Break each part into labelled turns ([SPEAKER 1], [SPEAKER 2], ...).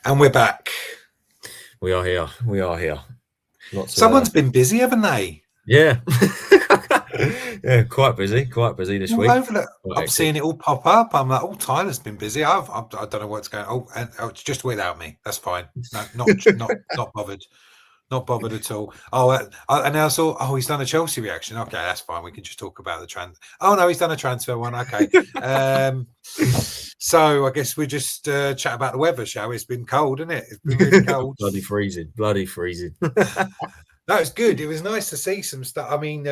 [SPEAKER 1] And we're back.
[SPEAKER 2] We are here. We are here.
[SPEAKER 1] Someone's been busy, haven't they?
[SPEAKER 2] Yeah. Yeah, quite busy this week.
[SPEAKER 1] I'm seeing it all pop up. I'm like, oh, Tyler's been busy. I don't know what's going on. Oh, it's just without me. That's fine. No, not bothered. Not bothered at all. Oh, and I saw, he's done a Chelsea reaction. Okay, that's fine. We can just talk about the transfer. Oh, no, he's done a transfer one. Okay. So I guess we just chat about the weather, shall we? It's been cold, isn't it? It's been really cold.
[SPEAKER 2] Bloody freezing.
[SPEAKER 1] No, it's good. It was nice to see some stuff. I mean,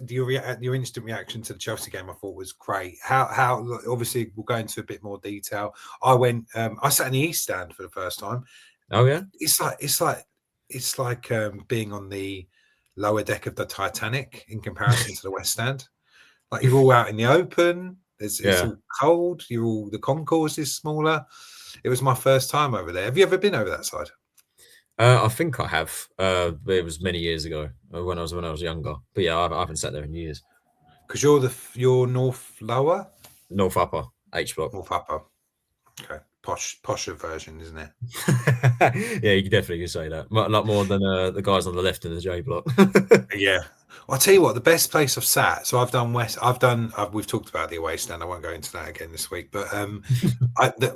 [SPEAKER 1] your instant reaction to the Chelsea game, I thought was great. How obviously we'll go into a bit more detail. I sat in the East Stand for the first time.
[SPEAKER 2] Oh yeah,
[SPEAKER 1] it's like being on the lower deck of the Titanic in comparison to the West Stand. Like you're all out in the open. It's all cold. The concourse is smaller. It was my first time over there. Have you ever been over that side?
[SPEAKER 2] I think I have. It was many years ago when I was younger. But yeah, I haven't sat there in years.
[SPEAKER 1] Because you're north lower,
[SPEAKER 2] north upper, H block.
[SPEAKER 1] North upper. Okay, posher version, isn't it?
[SPEAKER 2] Yeah, you can definitely say that. A lot more than the guys on the left in the J block.
[SPEAKER 1] Yeah. Well, I'll tell you what, the best place I've sat. So I've done West. We've talked about the away stand. I won't go into that again this week. But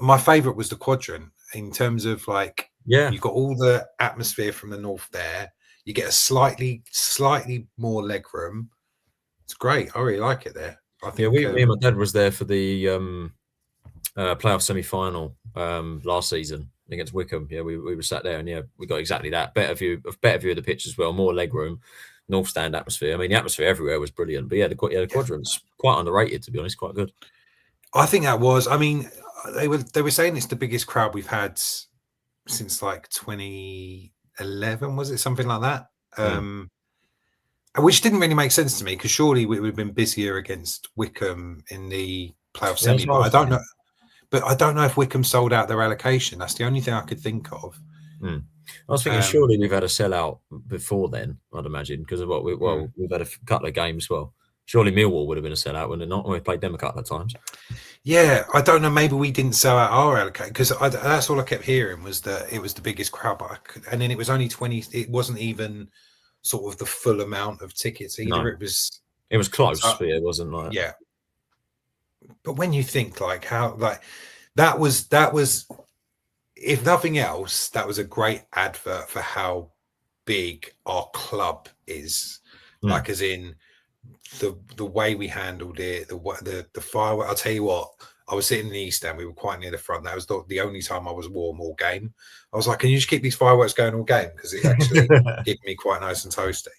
[SPEAKER 1] my favourite was the quadrant in terms of like.
[SPEAKER 2] Yeah,
[SPEAKER 1] you've got all the atmosphere from the north there. You get a slightly more leg room. It's great. I really like it there. I think.
[SPEAKER 2] Yeah, me and my dad was there for the playoff semi-final last season against Wickham. Yeah, we were sat there, and yeah, we got exactly that. Better view of the pitch as well. More leg room, north stand atmosphere. I mean, the atmosphere everywhere was brilliant. But yeah, the quadrant's quite underrated, to be honest. Quite good.
[SPEAKER 1] I think that was. I mean, they were saying it's the biggest crowd we've had since like 2011, was it something like that? Which didn't really make sense to me because surely we would have been busier against Wickham in the playoff semi. But I don't know if Wickham sold out their allocation. That's the only thing I could think of.
[SPEAKER 2] I was thinking surely we've had a sellout before then, I'd imagine, because of what we've had a couple of games. Well, surely Millwall would have been a sellout, wouldn't it not? We played them a couple of times.
[SPEAKER 1] Yeah, I don't know. Maybe we didn't sell out our allocation because that's all I kept hearing was that it was the biggest crowd. And then it was only 20. It wasn't even sort of the full amount of tickets either.
[SPEAKER 2] No. It was close, but it wasn't like.
[SPEAKER 1] Yeah. But when you think like how like that was, if nothing else, that was a great advert for how big our club is. Like as in. The way we handled it, the firework. I'll tell you what. I was sitting in the East Stand. We were quite near the front. That was the only time I was warm all game. I was like, "Can you just keep these fireworks going all game?" Because it actually kept me quite nice and toasty.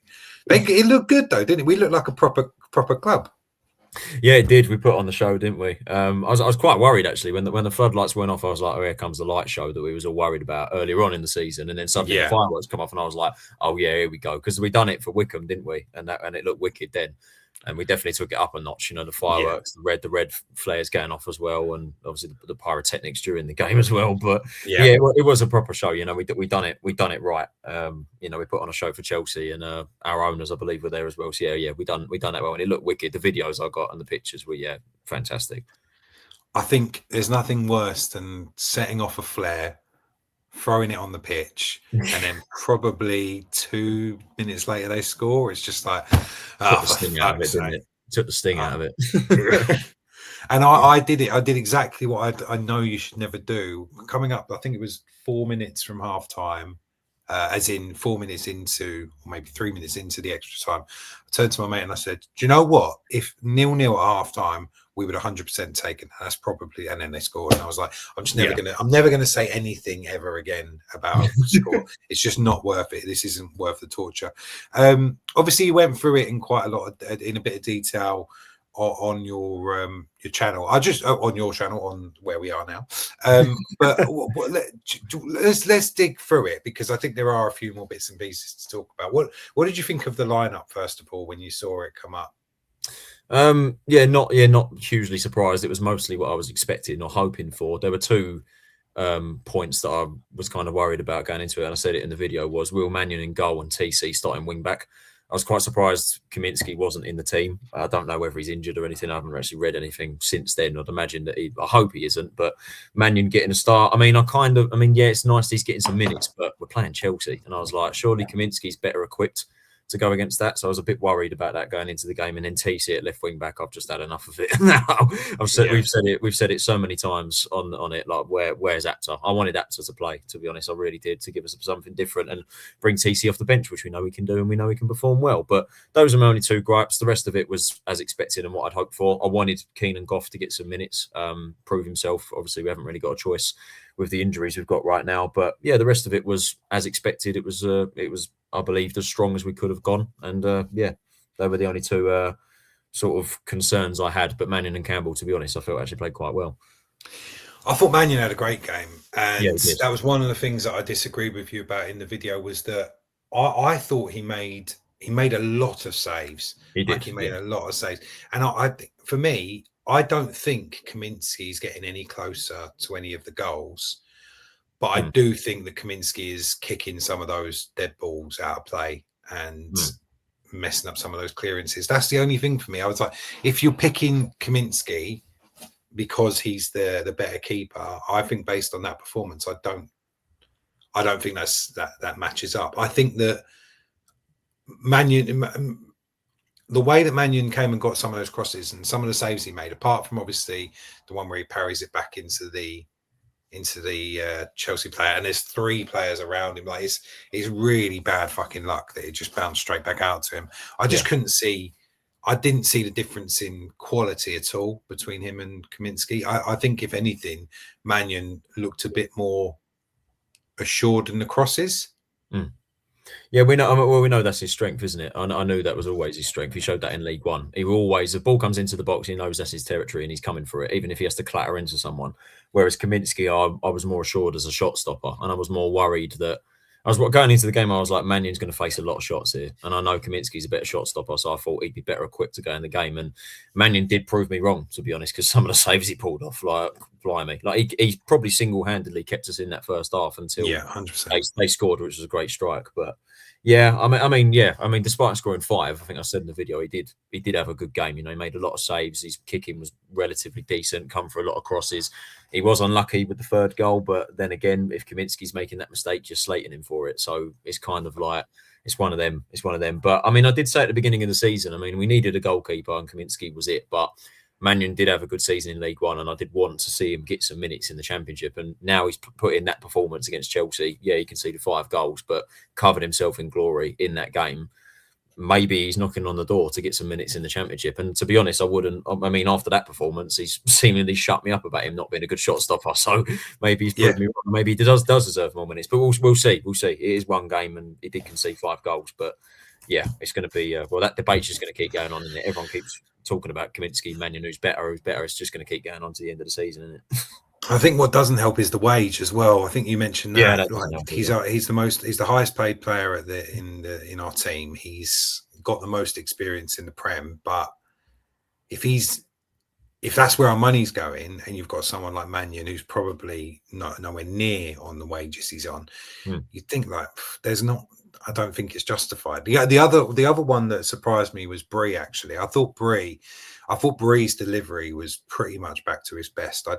[SPEAKER 1] It looked good though, didn't it? We looked like a proper club.
[SPEAKER 2] Yeah, it did. We put on the show, didn't we? I was quite worried actually when the floodlights went off. I was like, "Oh, here comes the light show" that we was all worried about earlier on in the season, and then suddenly the fireworks come off, and I was like, "Oh yeah, here we go," because we done it for Wickham, didn't we? And it looked wicked then. And we definitely took it up a notch, you know, the fireworks, the red flares getting off as well, and obviously the pyrotechnics during the game as well. But yeah, it was a proper show. You know, we done it right. You know, we put on a show for Chelsea, and our owners, I believe, were there as well. So yeah, we done that well, and it looked wicked. The videos I got and the pictures were fantastic.
[SPEAKER 1] I think there's nothing worse than setting off a flare, throwing it on the pitch, and then probably 2 minutes later they score. It's just like
[SPEAKER 2] took the sting out of it, didn't it? Took the sting out of it.
[SPEAKER 1] And I did it. I did exactly what I know you should never do. Coming up, I think it was 4 minutes from half time, as in 4 minutes into, or maybe 3 minutes into the extra time. I turned to my mate and I said, "Do you know what? If 0-0 at half time, we would 100% taken. That's probably," and then they scored. And I was like, I'm never gonna say anything ever again about the score. It's just not worth it. This isn't worth the torture. Obviously you went through it in quite a lot in a bit of detail on your channel. On your channel, on where we are now. But let's dig through it because I think there are a few more bits and pieces to talk about. What did you think of the lineup first of all when you saw it come up?
[SPEAKER 2] Not hugely surprised. It was mostly what I was expecting or hoping for. There were two points that I was kind of worried about going into it, and I said it in the video, was Will Mannion in goal and TC starting wing back. I was quite surprised Kaminsky wasn't in the team. I don't know whether he's injured or anything. I haven't actually read anything since then. I'd imagine that I hope he isn't. But Mannion getting a start. I mean, yeah, it's nice he's getting some minutes, but we're playing Chelsea. And I was like, surely Kaminsky's better equipped to go against that. So I was a bit worried about that going into the game. And then TC at left wing back, I've just had enough of it. We've said it so many times on it. Like, where's Apter? I wanted Apter to play, to be honest. I really did, to give us something different and bring TC off the bench, which we know he can do and we know he can perform well. But those are my only two gripes. The rest of it was as expected and what I'd hoped for. I wanted Keenan Goff to get some minutes, prove himself. Obviously, we haven't really got a choice with the injuries we've got right now. But yeah, the rest of it was as expected. It was I believed, as strong as we could have gone. And yeah, they were the only two sort of concerns I had. But Mannion and Campbell, to be honest, I felt actually played quite well.
[SPEAKER 1] I thought Mannion had a great game. And that was one of the things that I disagreed with you about in the video, was that I thought he made a lot of saves.
[SPEAKER 2] He did.
[SPEAKER 1] Like, he made a lot of saves. And I for me, I don't think Kaminsky's getting any closer to any of the goals. But I do think that Kaminsky is kicking some of those dead balls out of play and messing up some of those clearances. That's the only thing for me. I was like, if you're picking Kaminsky because he's the better keeper, I think based on that performance, I don't think that matches up. I think that Mannion, the way that Mannion came and got some of those crosses and some of the saves he made, apart from obviously the one where he parries it back into the Chelsea player, and there's three players around him. Like, it's really bad fucking luck that it just bounced straight back out to him. I just didn't see the difference in quality at all between him and Kaminsky. I think, if anything, Mannion looked a bit more assured in the crosses.
[SPEAKER 2] Yeah, we know. Well, we know that's his strength, isn't it? I knew that was always his strength. He showed that in League One. He will always, the ball comes into the box, he knows that's his territory and he's coming for it, even if he has to clatter into someone. Whereas Kaminsky, I was more assured as a shot stopper, and I was more worried that going into the game, I was like, Mannion's going to face a lot of shots here, and I know Kaminsky's a better shot stopper, so I thought he'd be better equipped to go in the game. And Mannion did prove me wrong, to be honest, because some of the saves he pulled off, like, blimey, like he probably single-handedly kept us in that first half until
[SPEAKER 1] 100%.
[SPEAKER 2] They scored, which was a great strike. But yeah, I mean, despite scoring 5, I think I said in the video, he did have a good game. You know, he made a lot of saves. His kicking was relatively decent, come for a lot of crosses. He was unlucky with the third goal, but then again, if Kaminsky's making that mistake, you're slating him for it. So it's kind of like, it's one of them. But I mean, I did say at the beginning of the season, I mean, we needed a goalkeeper and Kaminsky was it. But Mannion did have a good season in League One, and I did want to see him get some minutes in the Championship. And now he's put in that performance against Chelsea. Yeah, he conceded 5 goals, but covered himself in glory in that game. Maybe he's knocking on the door to get some minutes in the Championship. And to be honest, I mean, after that performance, he's seemingly shut me up about him not being a good shot stopper. So maybe he's proved me wrong. Maybe he does deserve more minutes. But we'll see. We'll see. It is one game, and he did concede 5 goals. But yeah, it's going to be that debate's just going to keep going on, isn't it? Everyone keeps talking about Kaminsky, Mannion, who's better. It's just going to keep going on to the end of the season, isn't it?
[SPEAKER 1] I think what doesn't help is the wage as well. I think you mentioned that. Yeah, like, he's the highest paid player in our team. He's got the most experience in the Prem, but if that's where our money's going, and you've got someone like Mannion who's probably nowhere near on the wages he's on, you'd think like I don't think it's justified. The other one that surprised me was Bree. Actually, I thought Bree's delivery was pretty much back to his best. I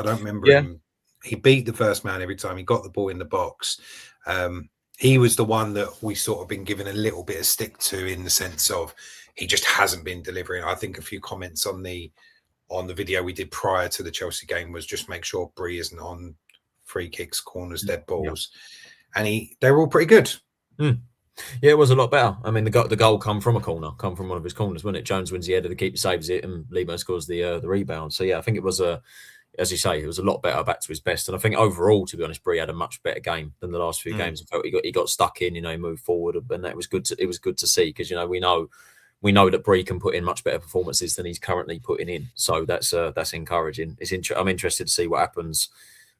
[SPEAKER 1] don't remember him. He beat the first man every time he got the ball in the box. He was the one that we sort of been given a little bit of stick to, in the sense of he just hasn't been delivering. I think a few comments on the video we did prior to the Chelsea game was just make sure Bree isn't on free kicks, corners, dead balls, and they were all pretty good.
[SPEAKER 2] Yeah, it was a lot better. I mean, the goal come from one of his corners, wasn't it? Jones wins the header, the keeper saves it, and Limo scores the rebound. So yeah, I think it was as you say, it was a lot better, back to his best. And I think overall, to be honest, Bree had a much better game than the last few games. I felt he got stuck in, you know, he moved forward, and that was good. It was good to see, because, you know, we know that Bree can put in much better performances than he's currently putting in. So that's encouraging. I'm interested to see what happens.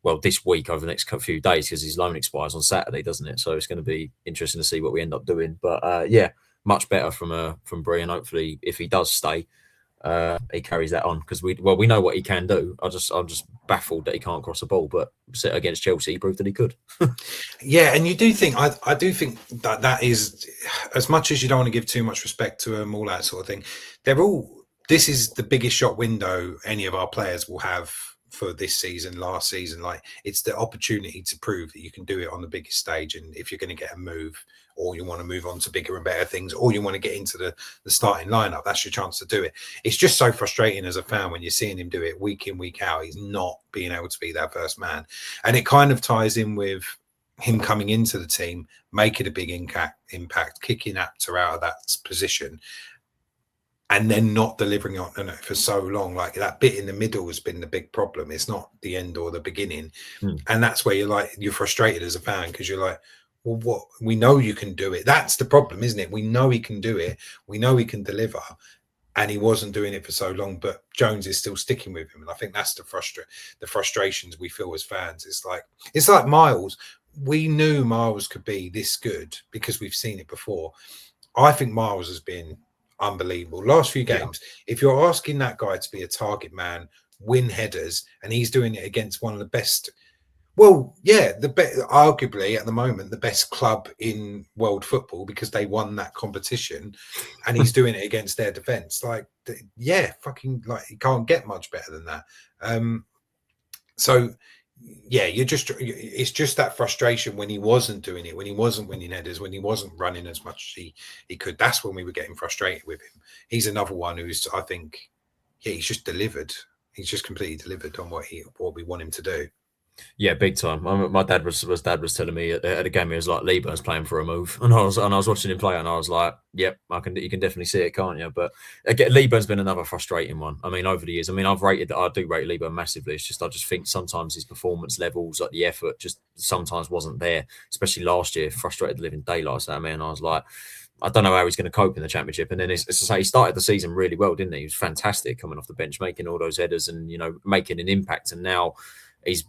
[SPEAKER 2] Well, this week, over the next few days, because his loan expires on Saturday, doesn't it? So it's going to be interesting to see what we end up doing. But yeah, much better from Bree, and hopefully, if he does stay, he carries that on because we know what he can do. I'm just baffled that he can't cross a ball, but against Chelsea, he proved that he could.
[SPEAKER 1] Yeah, and you do think I do think that is, as much as you don't want to give too much respect to them, all that sort of thing. They're all. This is the biggest shot window any of our players will have for this season, last season. Like, it's the opportunity to prove that you can do it on the biggest stage, and if you're going to get a move, or you want to move on to bigger and better things, or you want to get into the starting lineup, that's your chance to do it. It's just so frustrating as a fan when you're seeing him do it week in, week out. He's not being able to be that first man, and it kind of ties in with him coming into the team, making a big impact, kicking Apter out of that position, and then not delivering on it for so long. Like, that bit in the middle has been the big problem. It's not the end or the beginning. And that's where you're frustrated as a fan, because you're like, well, what? We know you can do it. That's the problem, isn't it? We know he can do it. We know he can deliver. And he wasn't doing it for so long, but Jones is still sticking with him. And I think that's the frustrations we feel as fans. It's like Miles. We knew Miles could be this good because we've seen it before. I think Miles has been unbelievable last few games. If you're asking that guy to be a target man, win headers, and he's doing it against one of the best, arguably at the moment the best club in world football, because they won that competition, and he's doing it against their defense. You can't get much better than that. It's just that frustration when he wasn't doing it, when he wasn't winning headers, when he wasn't running as much as he could. That's when we were getting frustrated with him. He's another one who's, I think, he's just delivered. He's just completely delivered on what we want him to do.
[SPEAKER 2] Yeah, big time. My dad was telling me at the game, he was like, Leeburn's playing for a move, and I was watching him play, and I was like, yep, you can definitely see it, can't you? But again, Leeburn's been another frustrating one. I mean, over the years, I do rate Leeburn massively. It's just I just think sometimes his performance levels, like the effort, just sometimes wasn't there. Especially last year, frustrated the living daylights out of me, and I was like, I don't know how he's going to cope in the Championship. And then, as I say, he started the season really well, didn't he? He was fantastic coming off the bench, making all those headers, and making an impact. And now he's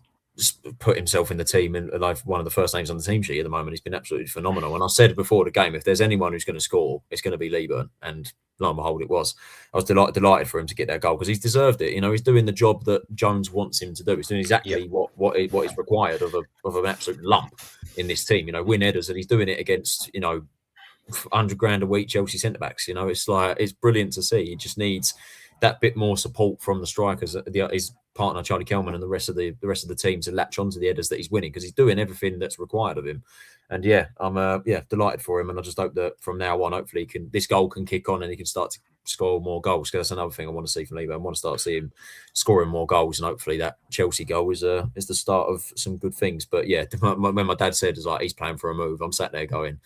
[SPEAKER 2] put himself in the team, and like one of the first names on the team sheet at the moment. He's been absolutely phenomenal. And I said before the game, if there's anyone who's going to score, it's going to be Leeburn. And lo and behold, it was. I was delighted for him to get that goal, because he's deserved it. He's doing the job that Jones wants him to do. He's doing exactly what is required of an absolute lump in this team. Win headers, and he's doing it against 100 grand a week Chelsea centre backs. It's brilliant to see. He just needs that bit more support from the strikers, his partner Charlie Kelman, and the rest of the team to latch onto the headers that he's winning, because he's doing everything that's required of him. And I'm delighted for him, and I just hope that from now on, hopefully, this goal can kick on and he can start to score more goals. Because that's another thing I want to see from Leeburn. I want to start seeing him scoring more goals, and hopefully that Chelsea goal is the start of some good things. But when my dad said he's playing for a move, I'm sat there going,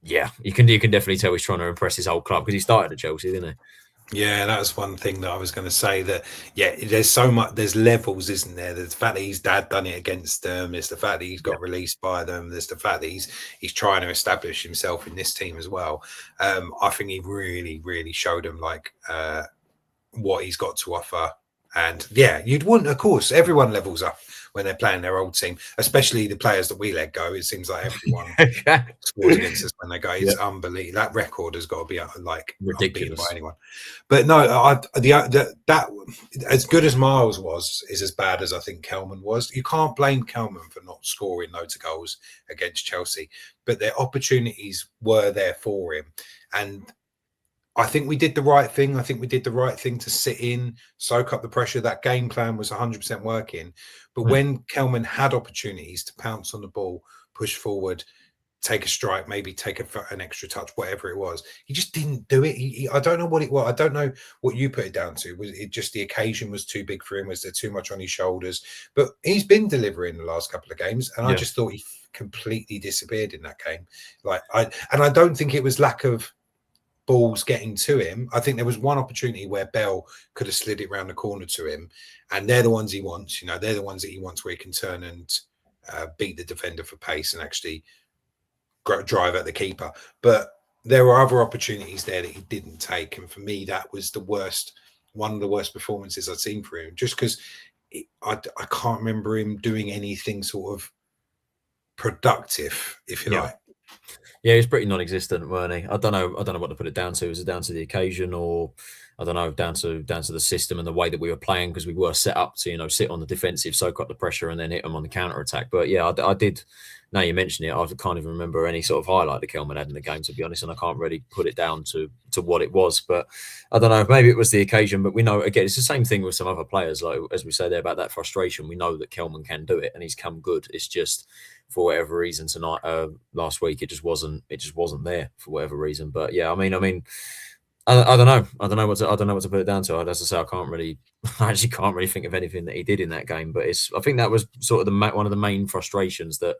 [SPEAKER 2] yeah, you can definitely tell he's trying to impress his whole club, because he started at Chelsea, didn't he?
[SPEAKER 1] Yeah, that was one thing that I was going to say, that, there's so much, there's levels, isn't there? There's the fact that his dad done it against them. There's the fact that he's got released by them. There's the fact that he's trying to establish himself in this team as well. I think he really, really showed them what he's got to offer. And you'd want, of course, everyone levels up when they're playing their old team, especially the players that we let go. It seems like everyone scores against us when they go. It's unbelievable. That record has got to be ridiculous by anyone. But no, that as good as Miles was, is as bad as I think Kelman was. You can't blame Kelman for not scoring loads of goals against Chelsea, but their opportunities were there for him. And I think we did the right thing. I think we did the right thing to sit in, soak up the pressure. That game plan was 100% working. But when Kelman had opportunities to pounce on the ball, push forward, take a strike, maybe take an extra touch, whatever it was, he just didn't do it. I don't know what it was. I don't know what you put it down to. Was it just the occasion was too big for him? Was there too much on his shoulders? But he's been delivering the last couple of games, and I just thought he completely disappeared in that game. I don't think it was lack of balls getting to him. I think there was one opportunity where Bell could have slid it round the corner to him, and they're the ones he wants. They're the ones that he wants, where he can turn and beat the defender for pace and actually drive at the keeper. But there were other opportunities there that he didn't take, and for me, that was one of the worst performances I've seen for him. Just because I can't remember him doing anything sort of productive, if you like.
[SPEAKER 2] Yeah, he's pretty non-existent, weren't he? I don't know. I don't know what to put it down to. Is it down to the occasion, or I don't know, down to the system and the way that we were playing, because we were set up to sit on the defensive, soak up the pressure, and then hit them on the counter attack. But yeah, I did. Now you mention it, I can't even remember any sort of highlight that Kelman had in the game, to be honest, and I can't really put it down to what it was. But I don't know. Maybe it was the occasion. But we know, again, it's the same thing with some other players. Like as we say there about that frustration, we know that Kelman can do it, and he's come good. It's just, for whatever reason tonight, last week, it just wasn't there for whatever reason. But yeah, I mean, I don't know. I don't know what to put it down to. As I say, I actually can't really think of anything that he did in that game. But I think that was sort of one of the main frustrations that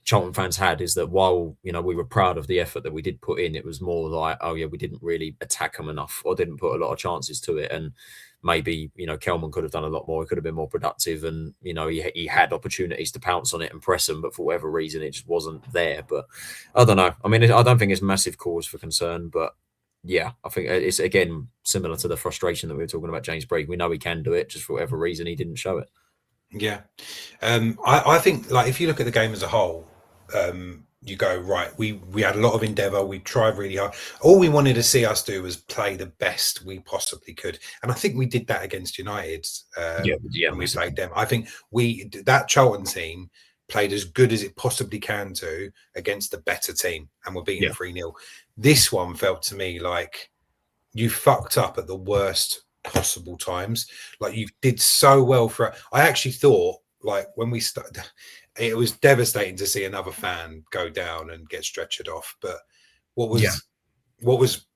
[SPEAKER 2] Charlton fans had, is that while we were proud of the effort that we did put in, it was more like, oh yeah, we didn't really attack them enough, or didn't put a lot of chances to it. And maybe Kelman could have done a lot more. He could have been more productive, and he had opportunities to pounce on it and press them, but for whatever reason, it just wasn't there. But I don't know. I mean, I don't think it's massive cause for concern, but yeah, I think it's again similar to the frustration that we were talking about James Brigg. We know he can do it, just for whatever reason he didn't show it.
[SPEAKER 1] Yeah, I think, like, if you look at the game as a whole, you go, right, we had a lot of endeavour, we tried really hard. All we wanted to see us do was play the best we possibly could, and I think we did that against United. When we played them, I think that Charlton team played as good as it possibly can do against a better team, and we're beating 3-0. This one felt to me like you fucked up at the worst possible times. Like, you did so well for. I actually thought, like, when we started, it was devastating to see another fan go down and get stretchered off. But what was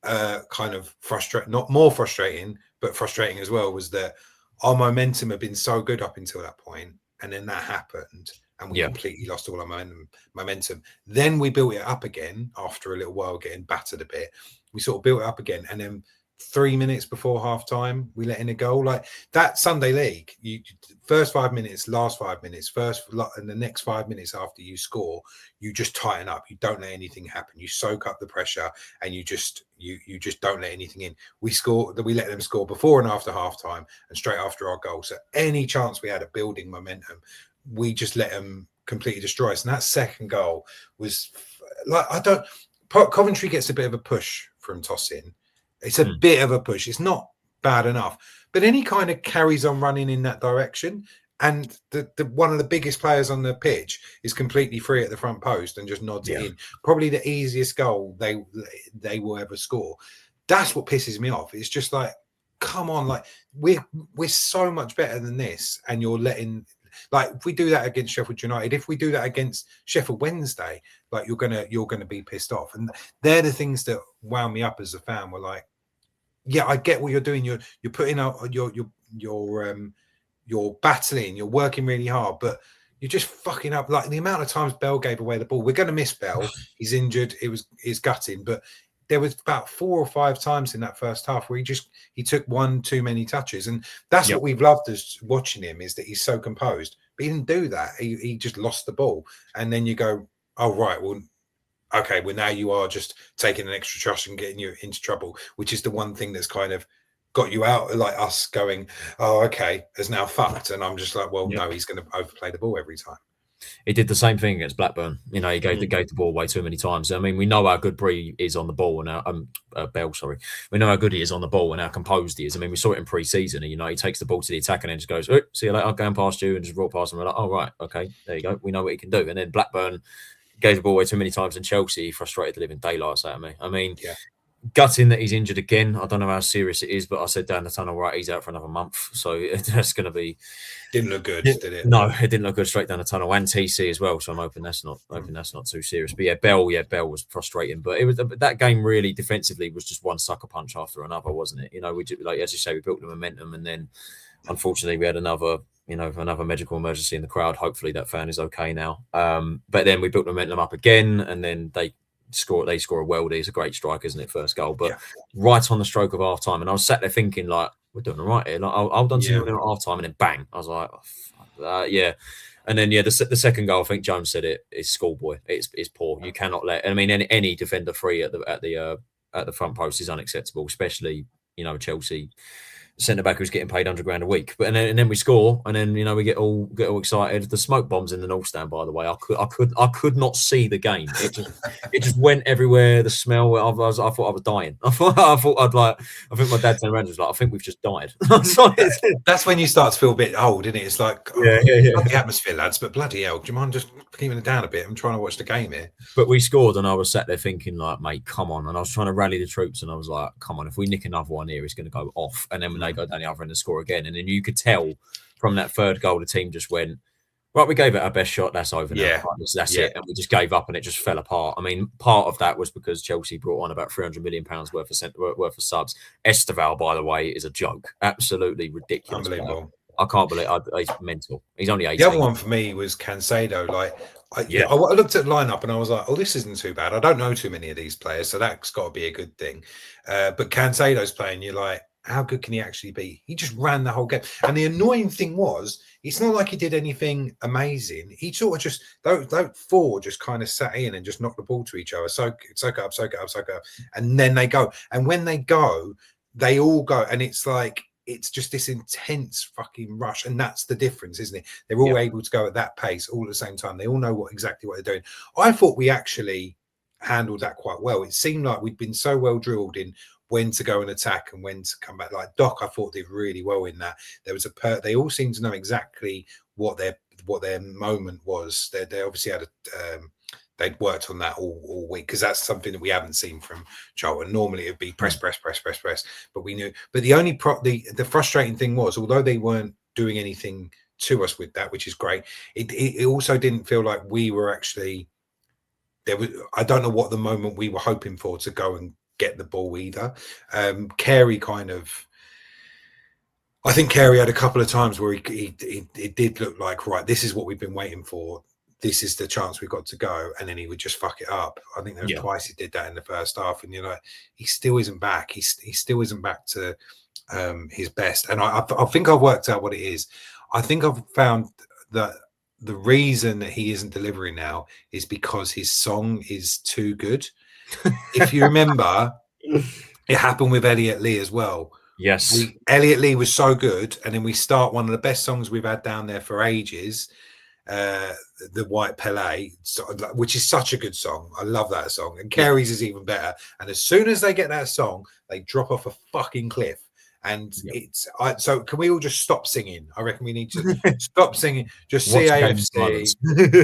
[SPEAKER 1] kind of frustrating, not more frustrating, but frustrating as well, was that our momentum had been so good up until that point, and then that happened, and we completely lost all our momentum. Then we built it up again after a little while, getting battered a bit. We sort of built it up again, and then 3 minutes before half time, we let in a goal. Like that Sunday league, you first 5 minutes, last 5 minutes, and the next 5 minutes after you score, you just tighten up. You don't let anything happen. You soak up the pressure, and you just don't let anything in. We let them score before and after half time, and straight after our goal. So any chance we had of building momentum, we just let them completely destroy us. And that second goal was like, Coventry gets a bit of a push from tossing. It's a bit of a push. It's not bad enough, but then he kind of carries on running in that direction, and the one of the biggest players on the pitch is completely free at the front post and just nods it in. Probably the easiest goal they will ever score. That's what pisses me off. It's just like, come on, like we're so much better than this, and you're letting. Like, if we do that against Sheffield United, if we do that against Sheffield Wednesday, like you're gonna be pissed off. And they're the things that wound me up as a fan. We're like, yeah, I get what you're doing. You're putting out you're battling, you're working really hard, but you're just fucking up. Like the amount of times Bell gave away the ball. We're gonna miss Bell. He's injured. It's gutting, but there was about 4 or 5 times in that first half where he took one too many touches, and that's what we've loved as watching him, is that he's so composed. But he didn't do that. He just lost the ball, and then you go, oh right, well, okay, well now you are just taking an extra trust and getting you into trouble, which is the one thing that's kind of got you out, like us going, oh okay, it's now fucked, and I'm just like, well, no, he's going to overplay the ball every time.
[SPEAKER 2] He did the same thing against Blackburn. He gave the ball away too many times. I mean, we know how good Bree is on the ball, and Bell. Sorry, we know how good he is on the ball and how composed he is. I mean, we saw it in pre-season. And, he takes the ball to the attack and then just goes, oh, "See you later, I'm going past you," and just roll past him. We're like, "Oh right, okay, there you go. We know what he can do." And then Blackburn gave the ball away too many times, and Chelsea frustrated the living daylights out of me. I mean, gutting that he's injured again. I don't know how serious it is, but I said down the tunnel, right, he's out for another month. So that's going to be.
[SPEAKER 1] Didn't look good, did it?
[SPEAKER 2] No, it didn't look good straight down the tunnel, and TC as well. So I'm hoping that's not too serious. But Bell was frustrating. But it was that game really defensively was just one sucker punch after another, wasn't it? We just, like as you say, we built the momentum, and then unfortunately we had another medical emergency in the crowd. Hopefully that fan is okay now. But then we built the momentum up again, and then they score a Weldy. It's a great strike, isn't it? First goal, but right on the stroke of half time, and I was sat there thinking, like, we're doing all right here. Like, I've done something at half time, and then bang, I was like, and then the second goal, I think Jones said it, is schoolboy. It's poor. You cannot let. I mean, any defender free at the front post is unacceptable, especially Chelsea centre back who's getting paid 100 grand a week. But and then we score, and then we get all excited. The smoke bombs in the North Stand, by the way, I could not see the game. It just went everywhere. The smell. I thought I was dying. I think my dad turned around and was like, I think we've just died.
[SPEAKER 1] That's when you start to feel a bit old, isn't it? It's like,
[SPEAKER 2] yeah.
[SPEAKER 1] The atmosphere, lads, but bloody hell, do you mind just keeping it down a bit? I'm trying to watch the game here.
[SPEAKER 2] But we scored, and I was sat there thinking, like, mate, come on. And I was trying to rally the troops, and I was like, come on, if we nick another one here, it's going to go off. And then when they go down the other end and score again, and then you could tell from that third goal, the team just went, right, we gave it our best shot. That's over now.
[SPEAKER 1] Yeah.
[SPEAKER 2] Right, that's it. And we just gave up, and it just fell apart. I mean, part of that was because Chelsea brought on about £300 million worth of subs. Esteval, by the way, is a joke. Absolutely ridiculous.
[SPEAKER 1] Unbelievable.
[SPEAKER 2] I can't believe he's mental. He's only 18.
[SPEAKER 1] The other one for me was Cancelo. Like, I looked at the lineup and I was like, oh, this isn't too bad. I don't know too many of these players, so that's got to be a good thing. But Cancelo's playing, you're like, how good can he actually be? He just ran the whole game. And the annoying thing was, it's not like he did anything amazing. He sort of just, those four just kind of sat in and just knocked the ball to each other. Soak it up. And then they go. And when they go, they all go. And it's like, it's just this intense fucking rush, and that's the difference, isn't it? They're all able to go at that pace all at the same time. They all know exactly what they're doing. I thought we actually handled that quite well. It seemed like we'd been so well drilled in when to go and attack and when to come back. Like Doc, I thought did really well in that. There was they all seemed to know exactly what their moment was. They obviously had they'd worked on that all week, because that's something that we haven't seen from Charlton. Normally it'd be press, but we knew. But the only the frustrating thing was, although they weren't doing anything to us with that, which is great, it also didn't feel like we were actually there. I don't know what the moment we were hoping for to go and get the ball either. Carey I think Carey had a couple of times where it did look like, right, this is what we've been waiting for. This is the chance we've got to go, and then he would just fuck it up. I think there was twice he did that in the first half, and he still isn't back. He still isn't back to his best. And I think I've worked out what it is. I think I've found that the reason that he isn't delivering now is because his song is too good. If you remember, it happened with Elliot Lee as well.
[SPEAKER 2] Yes,
[SPEAKER 1] Elliot Lee was so good, and then we start one of the best songs we've had down there for ages. The White Pelé, which is such a good song. I love that song, and Carey's is even better. And as soon as they get that song, they drop off a fucking cliff. And so can we all just stop singing? I reckon we need to stop singing. Just CAFC.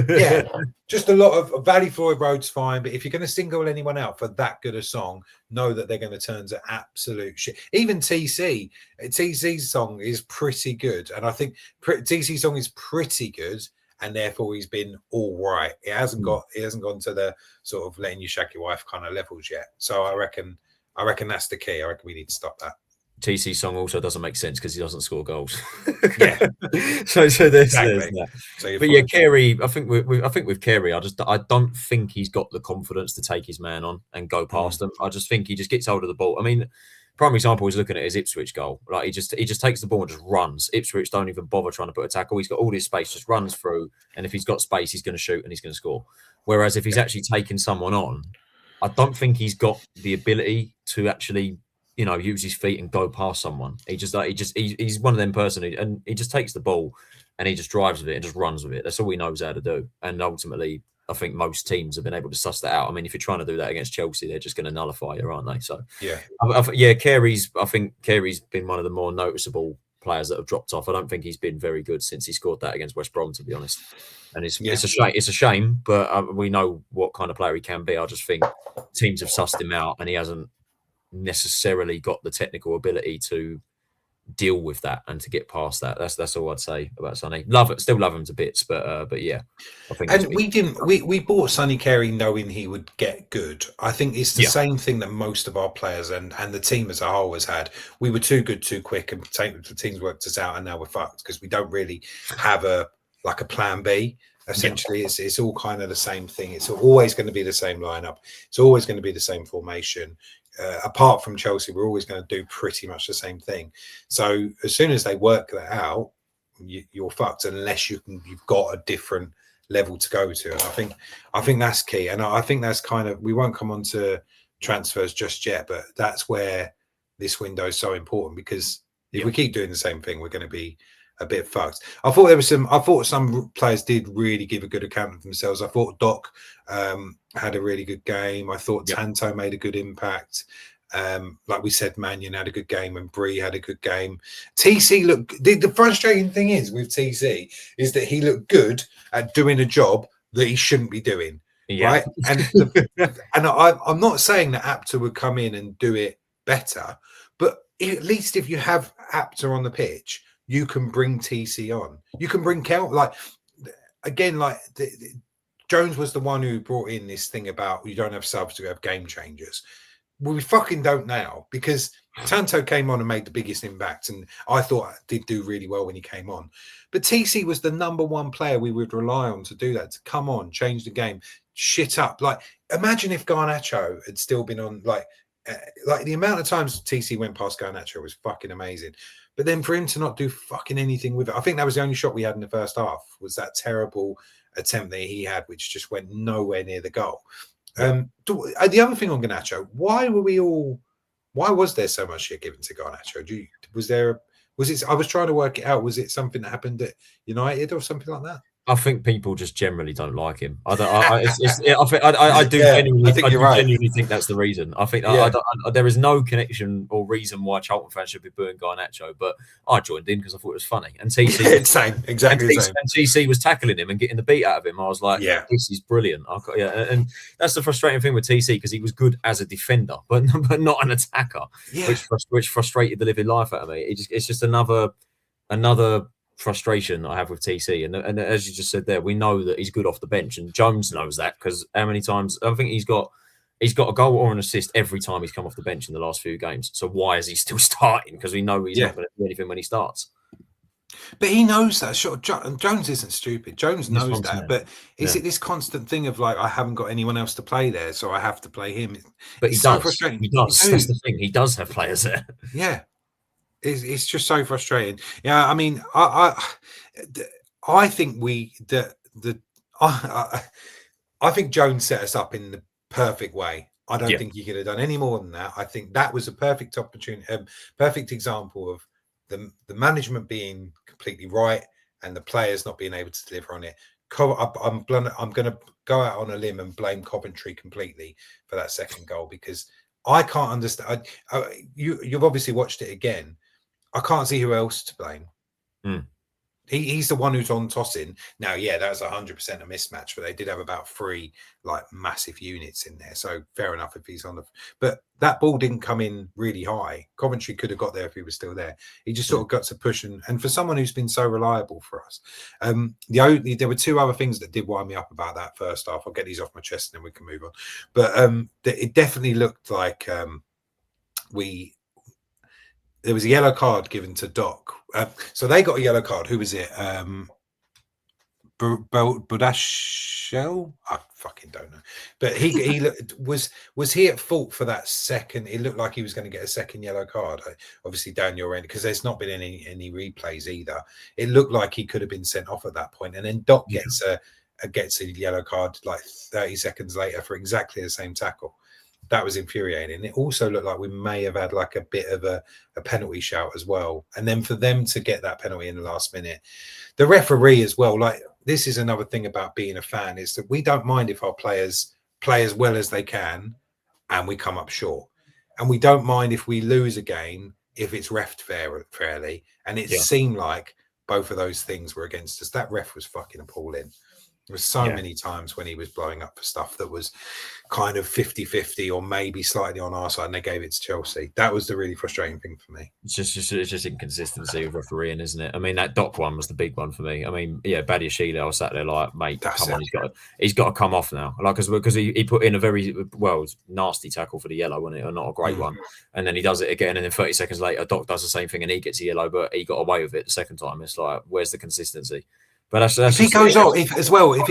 [SPEAKER 1] Yeah, just a lot of Valley Floyd Road's fine, but if you're going to single anyone out for that good a song, know that they're going to turn to absolute shit. Even TC's song is pretty good, and I think TC's song is pretty good, and therefore he's been all right. It hasn't gone to the sort of letting you shag your wife kind of levels yet. So I reckon that's the key. I reckon we need to stop that.
[SPEAKER 2] TC song also doesn't make sense because he doesn't score goals.
[SPEAKER 1] Yeah.
[SPEAKER 2] so there's
[SPEAKER 1] exactly.
[SPEAKER 2] that. But yeah, Carey, I think with Carey, I don't think he's got the confidence to take his man on and go past them. I just think he just gets hold of the ball. I mean, prime example is looking at his Ipswich goal. Like he just takes the ball and just runs. Ipswich don't even bother trying to put a tackle. He's got all this space, just runs through, and if he's got space, he's going to shoot and he's going to score. Whereas if he's actually taking someone on, I don't think he's got the ability to actually, use his feet and go past someone. He's one of them person and he just takes the ball and he just drives with it and just runs with it. That's all he knows how to do. And ultimately, I think most teams have been able to suss that out. I mean, if you're trying to do that against Chelsea, they're just going to nullify you, aren't they? So Carey's been one of the more noticeable players that have dropped off. I don't think he's been very good since he scored that against West Brom, to be honest. And it's a shame. It's a shame, but we know what kind of player he can be. I just think teams have sussed him out, and he hasn't necessarily got the technical ability to deal with that and to get past that. That's all I'd say about Sonny. Still love him to bits, but yeah, I think. And
[SPEAKER 1] we bought Sonny Carey knowing he would get good. I think it's the same thing that most of our players and the team as a whole has had. We were too good too quick, and the teams worked us out, and now we're fucked because we don't really have a plan B. Essentially, it's all kind of the same thing. It's always going to be the same lineup. It's always going to be the same formation. Apart from Chelsea, we're always going to do pretty much the same thing. So as soon as they work that out, you're fucked unless you've got a different level to go to. And I think that's key. And I think that's kind of, we won't come on to transfers just yet, but that's where this window is so important, because If we keep doing the same thing, we're going to be a bit fucked. I thought some players did really give a good account of themselves. I thought Doc had a really good game. I thought Tanto made a good impact. Like we said, Mannion had a good game and Bree had a good game. TC looked. The frustrating thing is with TC is that he looked good at doing a job that he shouldn't be doing. Right, and I'm not saying that Apter would come in and do it better, but at least if you have Apter on the pitch, you can bring TC on. You can bring Kel. Like again, like Jones was the one who brought in this thing about you don't have subs to have game changers. Well, we fucking don't now, because Tanto came on and made the biggest impact, and I thought did do really well when he came on. But TC was the number one player we would rely on to do that, to come on, change the game, shit up. Like, imagine if Garnacho had still been on, like the amount of times TC went past Garnacho was fucking amazing. But then for him to not do fucking anything with it, I think that was the only shot we had in the first half, was that terrible attempt that he had, which just went nowhere near the goal. The other thing on Garnacho, why was there so much shit given to Garnacho? I was trying to work it out. Was it something that happened at United or something like that?
[SPEAKER 2] I think people just generally don't like him. I genuinely think that's the reason. I think there is no connection or reason why Charlton fans should be booing Garnacho, but I joined in because I thought it was funny. And TC,
[SPEAKER 1] same, exactly the same.
[SPEAKER 2] And TC was tackling him and getting the beat out of him. I was like, this is brilliant. And that's the frustrating thing with TC, because he was good as a defender, but not an attacker, which frustrated the living life out of me. It's just another frustration I have with TC, and as you just said there, we know that he's good off the bench, and Jones knows that, because how many times I think he's got a goal or an assist every time he's come off the bench in the last few games. So why is he still starting? Because we know he's not going to do anything when he starts.
[SPEAKER 1] But he knows that. Sure, Jones isn't stupid. Jones knows that. But is it this constant thing of like, I haven't got anyone else to play there, so I have to play him?
[SPEAKER 2] But he does. Frustrating. He does. That's the thing. He does have players there.
[SPEAKER 1] Yeah. It's just so frustrating. Yeah, I mean, I think I think Jones set us up in the perfect way. I don't think he could have done any more than that. I think that was a perfect opportunity, perfect example of the management being completely right and the players not being able to deliver on it. I'm going to go out on a limb and blame Coventry completely for that second goal, because I can't understand. You've obviously watched it again. I can't see who else to blame. He's the one who's on tossing. Now, that was 100% a mismatch, but they did have about 3 like massive units in there. So fair enough if he's on the. But that ball didn't come in really high. Coventry could have got there if he was still there. He just sort of got to push, and for someone who's been so reliable for us, there were 2 other things that did wind me up about that first half. I'll get these off my chest and then we can move on. But it definitely looked like there was a yellow card given to Doc. So they got a yellow card. Who was it? Budashel? I fucking don't know. But he was he at fault for that second? It looked like he was going to get a second yellow card. Obviously down your end, because there's not been any replays either. It looked like he could have been sent off at that point. And then Doc gets a yellow card like 30 seconds later for exactly the same tackle. That was infuriating. It also looked like we may have had like a bit of a penalty shout as well. And then for them to get that penalty in the last minute, the referee as well, like this is another thing about being a fan, is that we don't mind if our players play as well as they can and we come up short. And we don't mind if we lose a game if it's reffed fairly. And it seemed like both of those things were against us. That ref was fucking appalling. There was so many times when he was blowing up for stuff that was kind of 50-50 or maybe slightly on our side, and they gave it to Chelsea. That was the really frustrating thing for me.
[SPEAKER 2] It's just inconsistency with refereeing, isn't it? I mean, that Doc one was the big one for me. I mean, Badiashile, I was sat there like, mate, come on, he's got to come off now. Like, because he put in a very nasty tackle for the yellow, wasn't it? Or not a great one. And then he does it again, and then 30 seconds later, Doc does the same thing and he gets a yellow, but he got away with it the second time. It's like, where's the consistency? But if he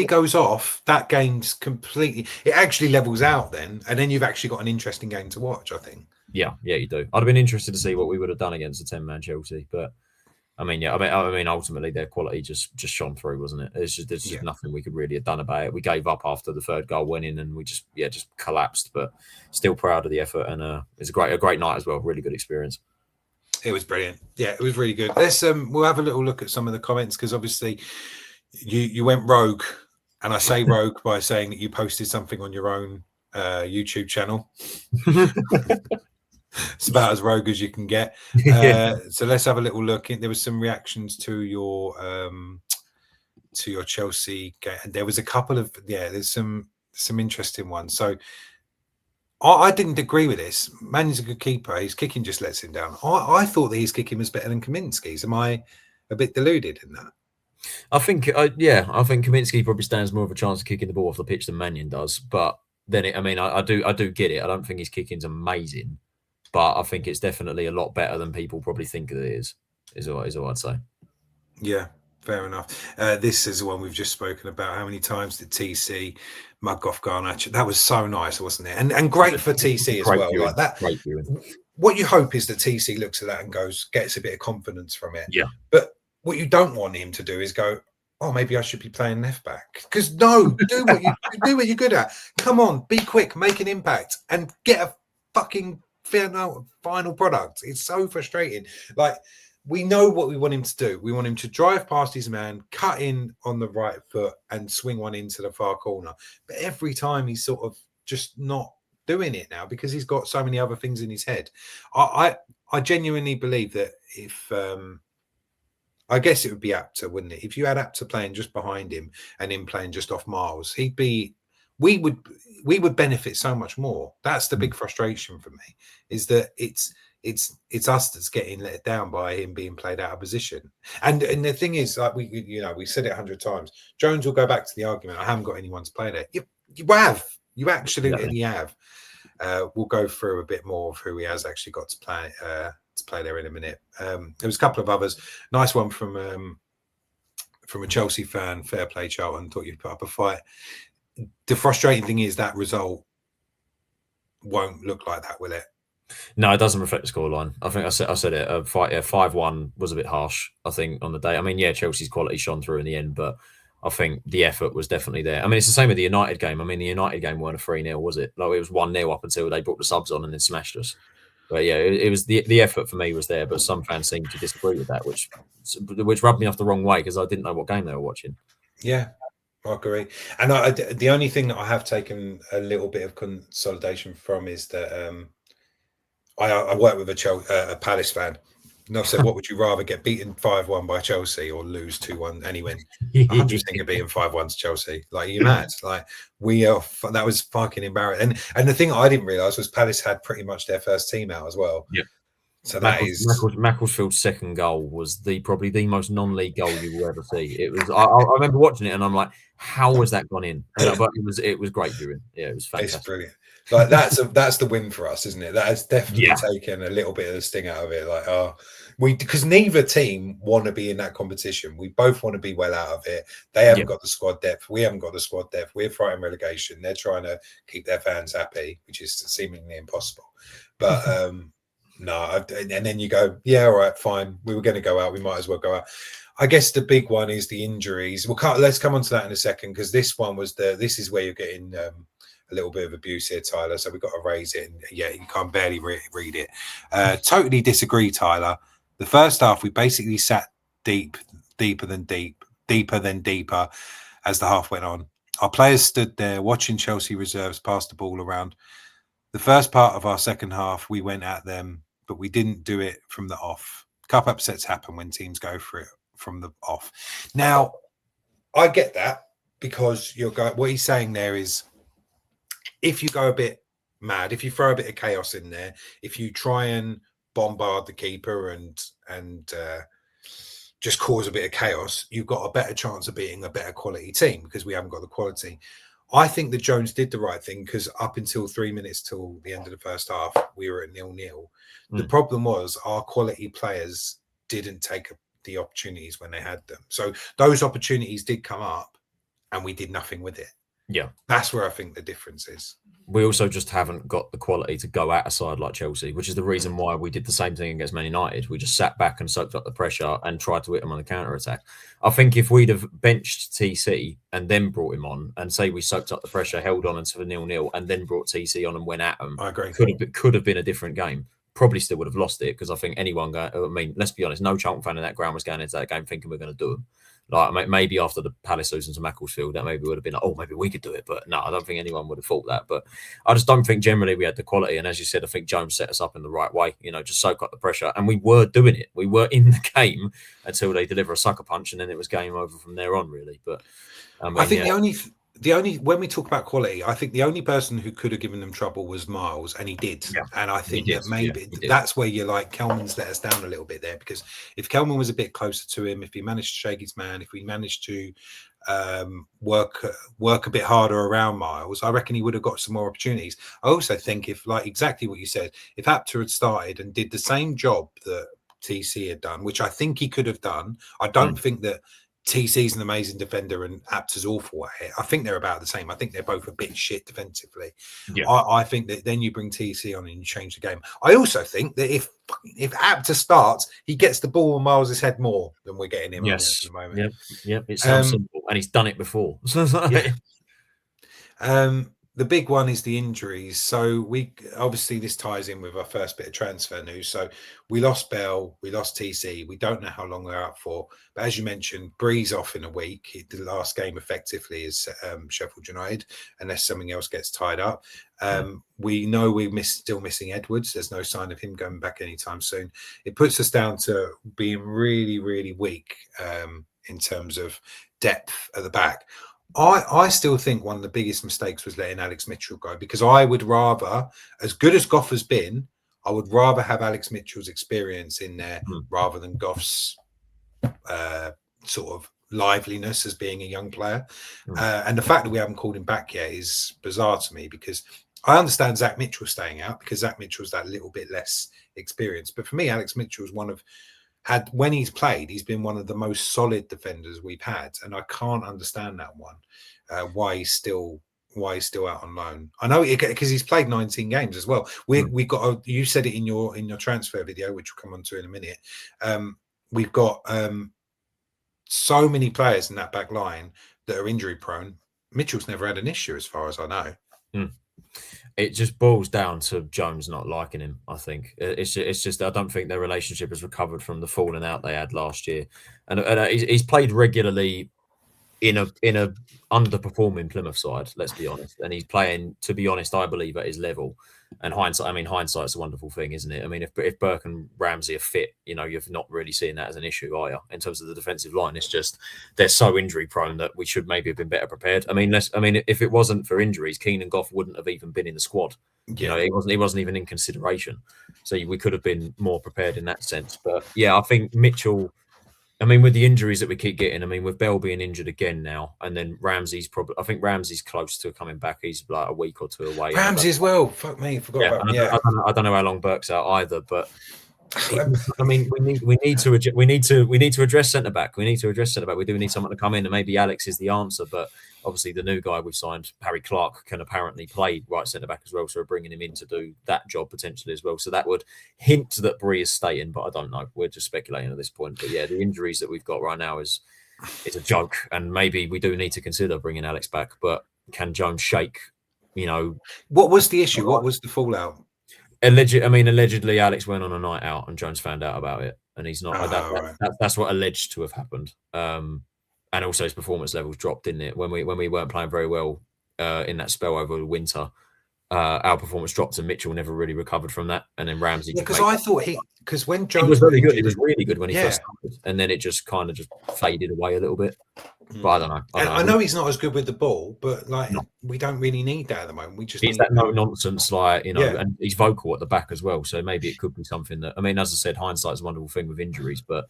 [SPEAKER 2] goes off, that game's completely. It actually levels out then, and then you've actually got an interesting game to watch, I think. Yeah, you do. I'd have been interested to see what we would have done against a 10-man Chelsea, but I mean, ultimately their quality just shone through, wasn't it? There's just nothing we could really have done about it. We gave up after the third goal went in, and we just collapsed. But still proud of the effort, and it's a great night as well. Really good experience.
[SPEAKER 1] It was brilliant. Yeah, it was really good. Let's we'll have a little look at some of the comments, because obviously you went rogue, and I say rogue by saying that you posted something on your own YouTube channel. It's about as rogue as you can get. So let's have a little look. There was some reactions to your Chelsea game, and there was a couple of there's some interesting ones. So I didn't agree with this. Man's a good keeper. His kicking just lets him down. I thought that his kicking was better than Kaminsky's. Am I a bit deluded in that?
[SPEAKER 2] I think I think Kaminsky probably stands more of a chance of kicking the ball off the pitch than Mannion does. But then I do get it. I don't think his kicking's amazing, but I think it's definitely a lot better than people probably think it is. Is all I'd say.
[SPEAKER 1] Yeah, fair enough. This is the one we've just spoken about. How many times did TC mug off Garnacho? That was so nice, wasn't it? And great for TC as well. Like that. What you hope is that TC looks at that and gets a bit of confidence from it.
[SPEAKER 2] Yeah.
[SPEAKER 1] But what you don't want him to do is go, oh, maybe I should be playing left back. Because no, do what you're good at. Come on, be quick, make an impact, and get a fucking final product. It's so frustrating. Like, we know what we want him to do. We want him to drive past his man, cut in on the right foot, and swing one into the far corner. But every time he's sort of just not doing it now, because he's got so many other things in his head. I genuinely believe that if I guess it would be Apter, wouldn't it? If you had Apter playing just behind him and him playing just off Miles, we would benefit so much more. That's the big frustration for me, is that it's us that's getting let down by him being played out of position. And the thing is, like we said it 100 times. Jones will go back to the argument, I haven't got anyone to play there. You have. You absolutely have. We'll go through a bit more of who he has actually got to play there in a minute. There was a couple of others. Nice one from a Chelsea fan. Fair play, Charlton. Thought you'd put up a fight. The frustrating thing is that result won't look like that, will it?
[SPEAKER 2] No, it doesn't reflect the scoreline. I think I said it. 5-1 was a bit harsh, I think, on the day. I mean, yeah, Chelsea's quality shone through in the end, but I think the effort was definitely there. I mean, it's the same with the United game. I mean, the United game weren't a 3-0, was it? Like, it was 1-0 up until they brought the subs on and then smashed us. But yeah, it was the effort for me was there, but some fans seemed to disagree with that, which rubbed me off the wrong way, because I didn't know what game they were watching. Yeah,
[SPEAKER 1] I agree. And the only thing that I have taken a little bit of consolidation from is that I work with a Palace fan, and I said, what would you rather, get beaten 5-1 by Chelsea or lose 2-1? And he went, 100% beating 5-1 to Chelsea. Like, you're mad. Like, that was fucking embarrassing. And the thing I didn't realise was Palace had pretty much their first team out as well.
[SPEAKER 2] Yeah.
[SPEAKER 1] So
[SPEAKER 2] Macclesfield's second goal was probably the most non-league goal you will ever see. It was. I remember watching it and I'm like, how was that gone in? But it was great viewing. Yeah, it was fantastic.
[SPEAKER 1] It's brilliant. Like, that's the win for us, isn't it? That has definitely taken a little bit of the sting out of it. Like, because neither team want to be in that competition. We both want to be well out of it. They haven't got the squad depth. We haven't got the squad depth. We're fighting relegation. They're trying to keep their fans happy, which is seemingly impossible. But no, and then you go, yeah, all right, fine. We were going to go out. We might as well go out. I guess the big one is the injuries. Let's come on to that in a second, because this one was this is where you're getting a little bit of abuse here, Tyler. So we've got to raise it. And yeah, you can't barely read it. Totally disagree, Tyler. The first half, we basically sat deeper than deeper as the half went on. Our players stood there watching Chelsea reserves pass the ball around. The first part of our second half, we went at them, but we didn't do it from the off. Cup upsets happen when teams go for it from the off. Now, I get that, because what he's saying there is, if you go a bit mad, if you throw a bit of chaos in there, if you try and bombard the keeper and just cause a bit of chaos, you've got a better chance of beating a better quality team, because we haven't got the quality. I think that Jones did the right thing, because up until 3 minutes till the end of the first half, we were at 0-0. The problem was our quality players didn't take the opportunities when they had them. So those opportunities did come up and we did nothing with it.
[SPEAKER 2] Yeah.
[SPEAKER 1] That's where I think the difference is.
[SPEAKER 2] We also just haven't got the quality to go at a side like Chelsea, which is the reason why we did the same thing against Man United. We just sat back and soaked up the pressure and tried to hit them on the counter-attack. I think if we'd have benched TC and then brought him on, and say we soaked up the pressure, held on until 0-0, and then brought TC on and went at them,
[SPEAKER 1] I agree.
[SPEAKER 2] Could have been a different game. probably still would have lost it, because I think anyone going, I mean, let's be honest, no Charlton fan in that ground was going into that game thinking we're going to do them. Like maybe after the Palace losing to Macclesfield, that maybe would have been like, oh, maybe we could do it. But no, I don't think anyone would have thought that. But I just don't think generally we had the quality. And as you said, I think Jones set us up in the right way, you know, just soak up the pressure. And we were doing it. We were in the game until they deliver a sucker punch, and then it was game over from there on, really. But I mean,
[SPEAKER 1] I think the only when we talk about quality, I think the only person who could have given them trouble was Miles, and he did.
[SPEAKER 2] Yeah,
[SPEAKER 1] and I think that maybe
[SPEAKER 2] yeah,
[SPEAKER 1] that's where you're like, Kelman's let us down a little bit there, because if Kelman was a bit closer to him, if he managed to shake his man, if we managed to work a bit harder around Miles, I reckon he would have got some more opportunities. I also think if, like exactly what you said, if Apter had started and did the same job that TC had done, which I think he could have done, I don't think that TC's an amazing defender and Apter's awful at it. I think they're about the same. I think they're both a bit shit defensively.
[SPEAKER 2] Yeah.
[SPEAKER 1] I think that then you bring TC on and you change the game. I also think that if Apter starts, he gets the ball on Miles' head more than we're getting him on at the moment.
[SPEAKER 2] Yep. It sounds simple, and he's done it before.
[SPEAKER 1] The big one is the injuries. So we obviously, this ties in with our first bit of transfer news. So we lost Bell, we lost TC. We don't know how long they're out for. But as you mentioned, Breeze off in a week. The last game effectively is Sheffield United, unless something else gets tied up. We know we're still missing Edwards. There's no sign of him going back anytime soon. It puts us down to being really, really weak in terms of depth at the back. I still think one of the biggest mistakes was letting Alex Mitchell go, because I would rather, as good as Goff has been, I would rather have Alex Mitchell's experience in there rather than Goff's sort of liveliness as being a young player. And the fact that we haven't called him back yet is bizarre to me, because I understand Zach Mitchell staying out because Zach Mitchell's that little bit less experienced. But for me, Alex Mitchell's when he's played, he's been one of the most solid defenders we've had, and I can't understand that one. Why he's still out on loan? I know because he's played 19 games as well. We got you said it in your transfer video, which we'll come on to in a minute. We've got so many players in that back line that are injury prone. Mitchell's never had an issue, as far as I know.
[SPEAKER 2] It just boils down to Jones not liking him. I think it's just I don't think their relationship has recovered from the falling out they had last year, and he's played regularly in a underperforming Plymouth side. Let's be honest, and he's playing, to be honest, I believe at his level. And hindsight's a wonderful thing, isn't it? I mean, if Burke and Ramsey are fit, you know, you're not really seeing that as an issue, are you? In terms of the defensive line, it's just they're so injury prone that we should maybe have been better prepared. I mean, if it wasn't for injuries, Keane and Goff wouldn't have even been in the squad. You know, he wasn't even in consideration. So we could have been more prepared in that sense. But yeah, I think Mitchell. I mean, with the injuries that we keep getting, I mean, with Bell being injured again now, and then Ramsey's I think Ramsey's close to coming back. He's like a week or two away.
[SPEAKER 1] Ramsey as well. Fuck me, forgot about him.
[SPEAKER 2] Yeah, I don't know how long Burke's out either, but I mean, we need to address centre back. We do need someone to come in, and maybe Alex is the answer. But obviously, the new guy we've signed, Harry Clark, can apparently play right centre back as well. So we're bringing him in to do that job potentially as well. So that would hint that Bree is staying, but I don't know. We're just speculating at this point. But yeah, the injuries that we've got right now is a joke, and maybe we do need to consider bringing Alex back. But can Jones shake? You know,
[SPEAKER 1] what was the issue? What was the fallout?
[SPEAKER 2] Allegedly, Alex went on a night out and Jones found out about it, and he's not.
[SPEAKER 1] Right.
[SPEAKER 2] That's what alleged to have happened. And also his performance levels dropped, didn't it? When we weren't playing very well in that spell over the winter, our performance dropped, and Mitchell never really recovered from that. And then Ramsey,
[SPEAKER 1] because I thought when Jones
[SPEAKER 2] was very good, he was really good when he first started, and then it just kind of just faded away a little bit. But I don't know.
[SPEAKER 1] I know he's not as good with the ball, but we don't really need that at the moment. We just
[SPEAKER 2] need that no nonsense, and he's vocal at the back as well. So maybe it could be something that, I mean, as I said, hindsight's a wonderful thing with injuries, but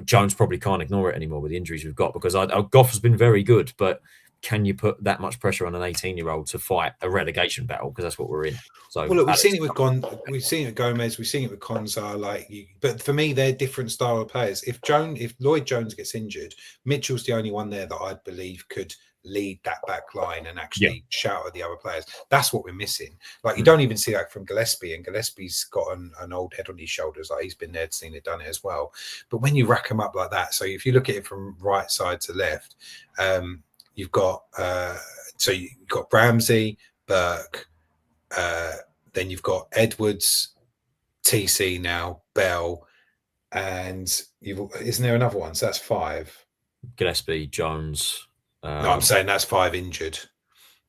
[SPEAKER 2] Jones probably can't ignore it anymore with the injuries we've got, because Goff has been very good, but can you put that much pressure on an 18-year-old to fight a relegation battle? Because that's what we're in. So,
[SPEAKER 1] well, look, we've seen it with Gomez, we've seen it with Konsa. But for me, they're different style of players. If Lloyd Jones gets injured, Mitchell's the only one there that I believe could lead that back line and actually shout at the other players. That's what we're missing. You don't even see that from Gillespie, and Gillespie's got an old head on his shoulders. He's been there, seen it, done it as well. But when you rack them up like that, so if you look at it from right side to left, you've got Ramsey, Burke, then you've got Edwards, TC now, Bell, and isn't there another one? So that's 5.
[SPEAKER 2] Gillespie, Jones.
[SPEAKER 1] No, I'm saying that's 5 injured.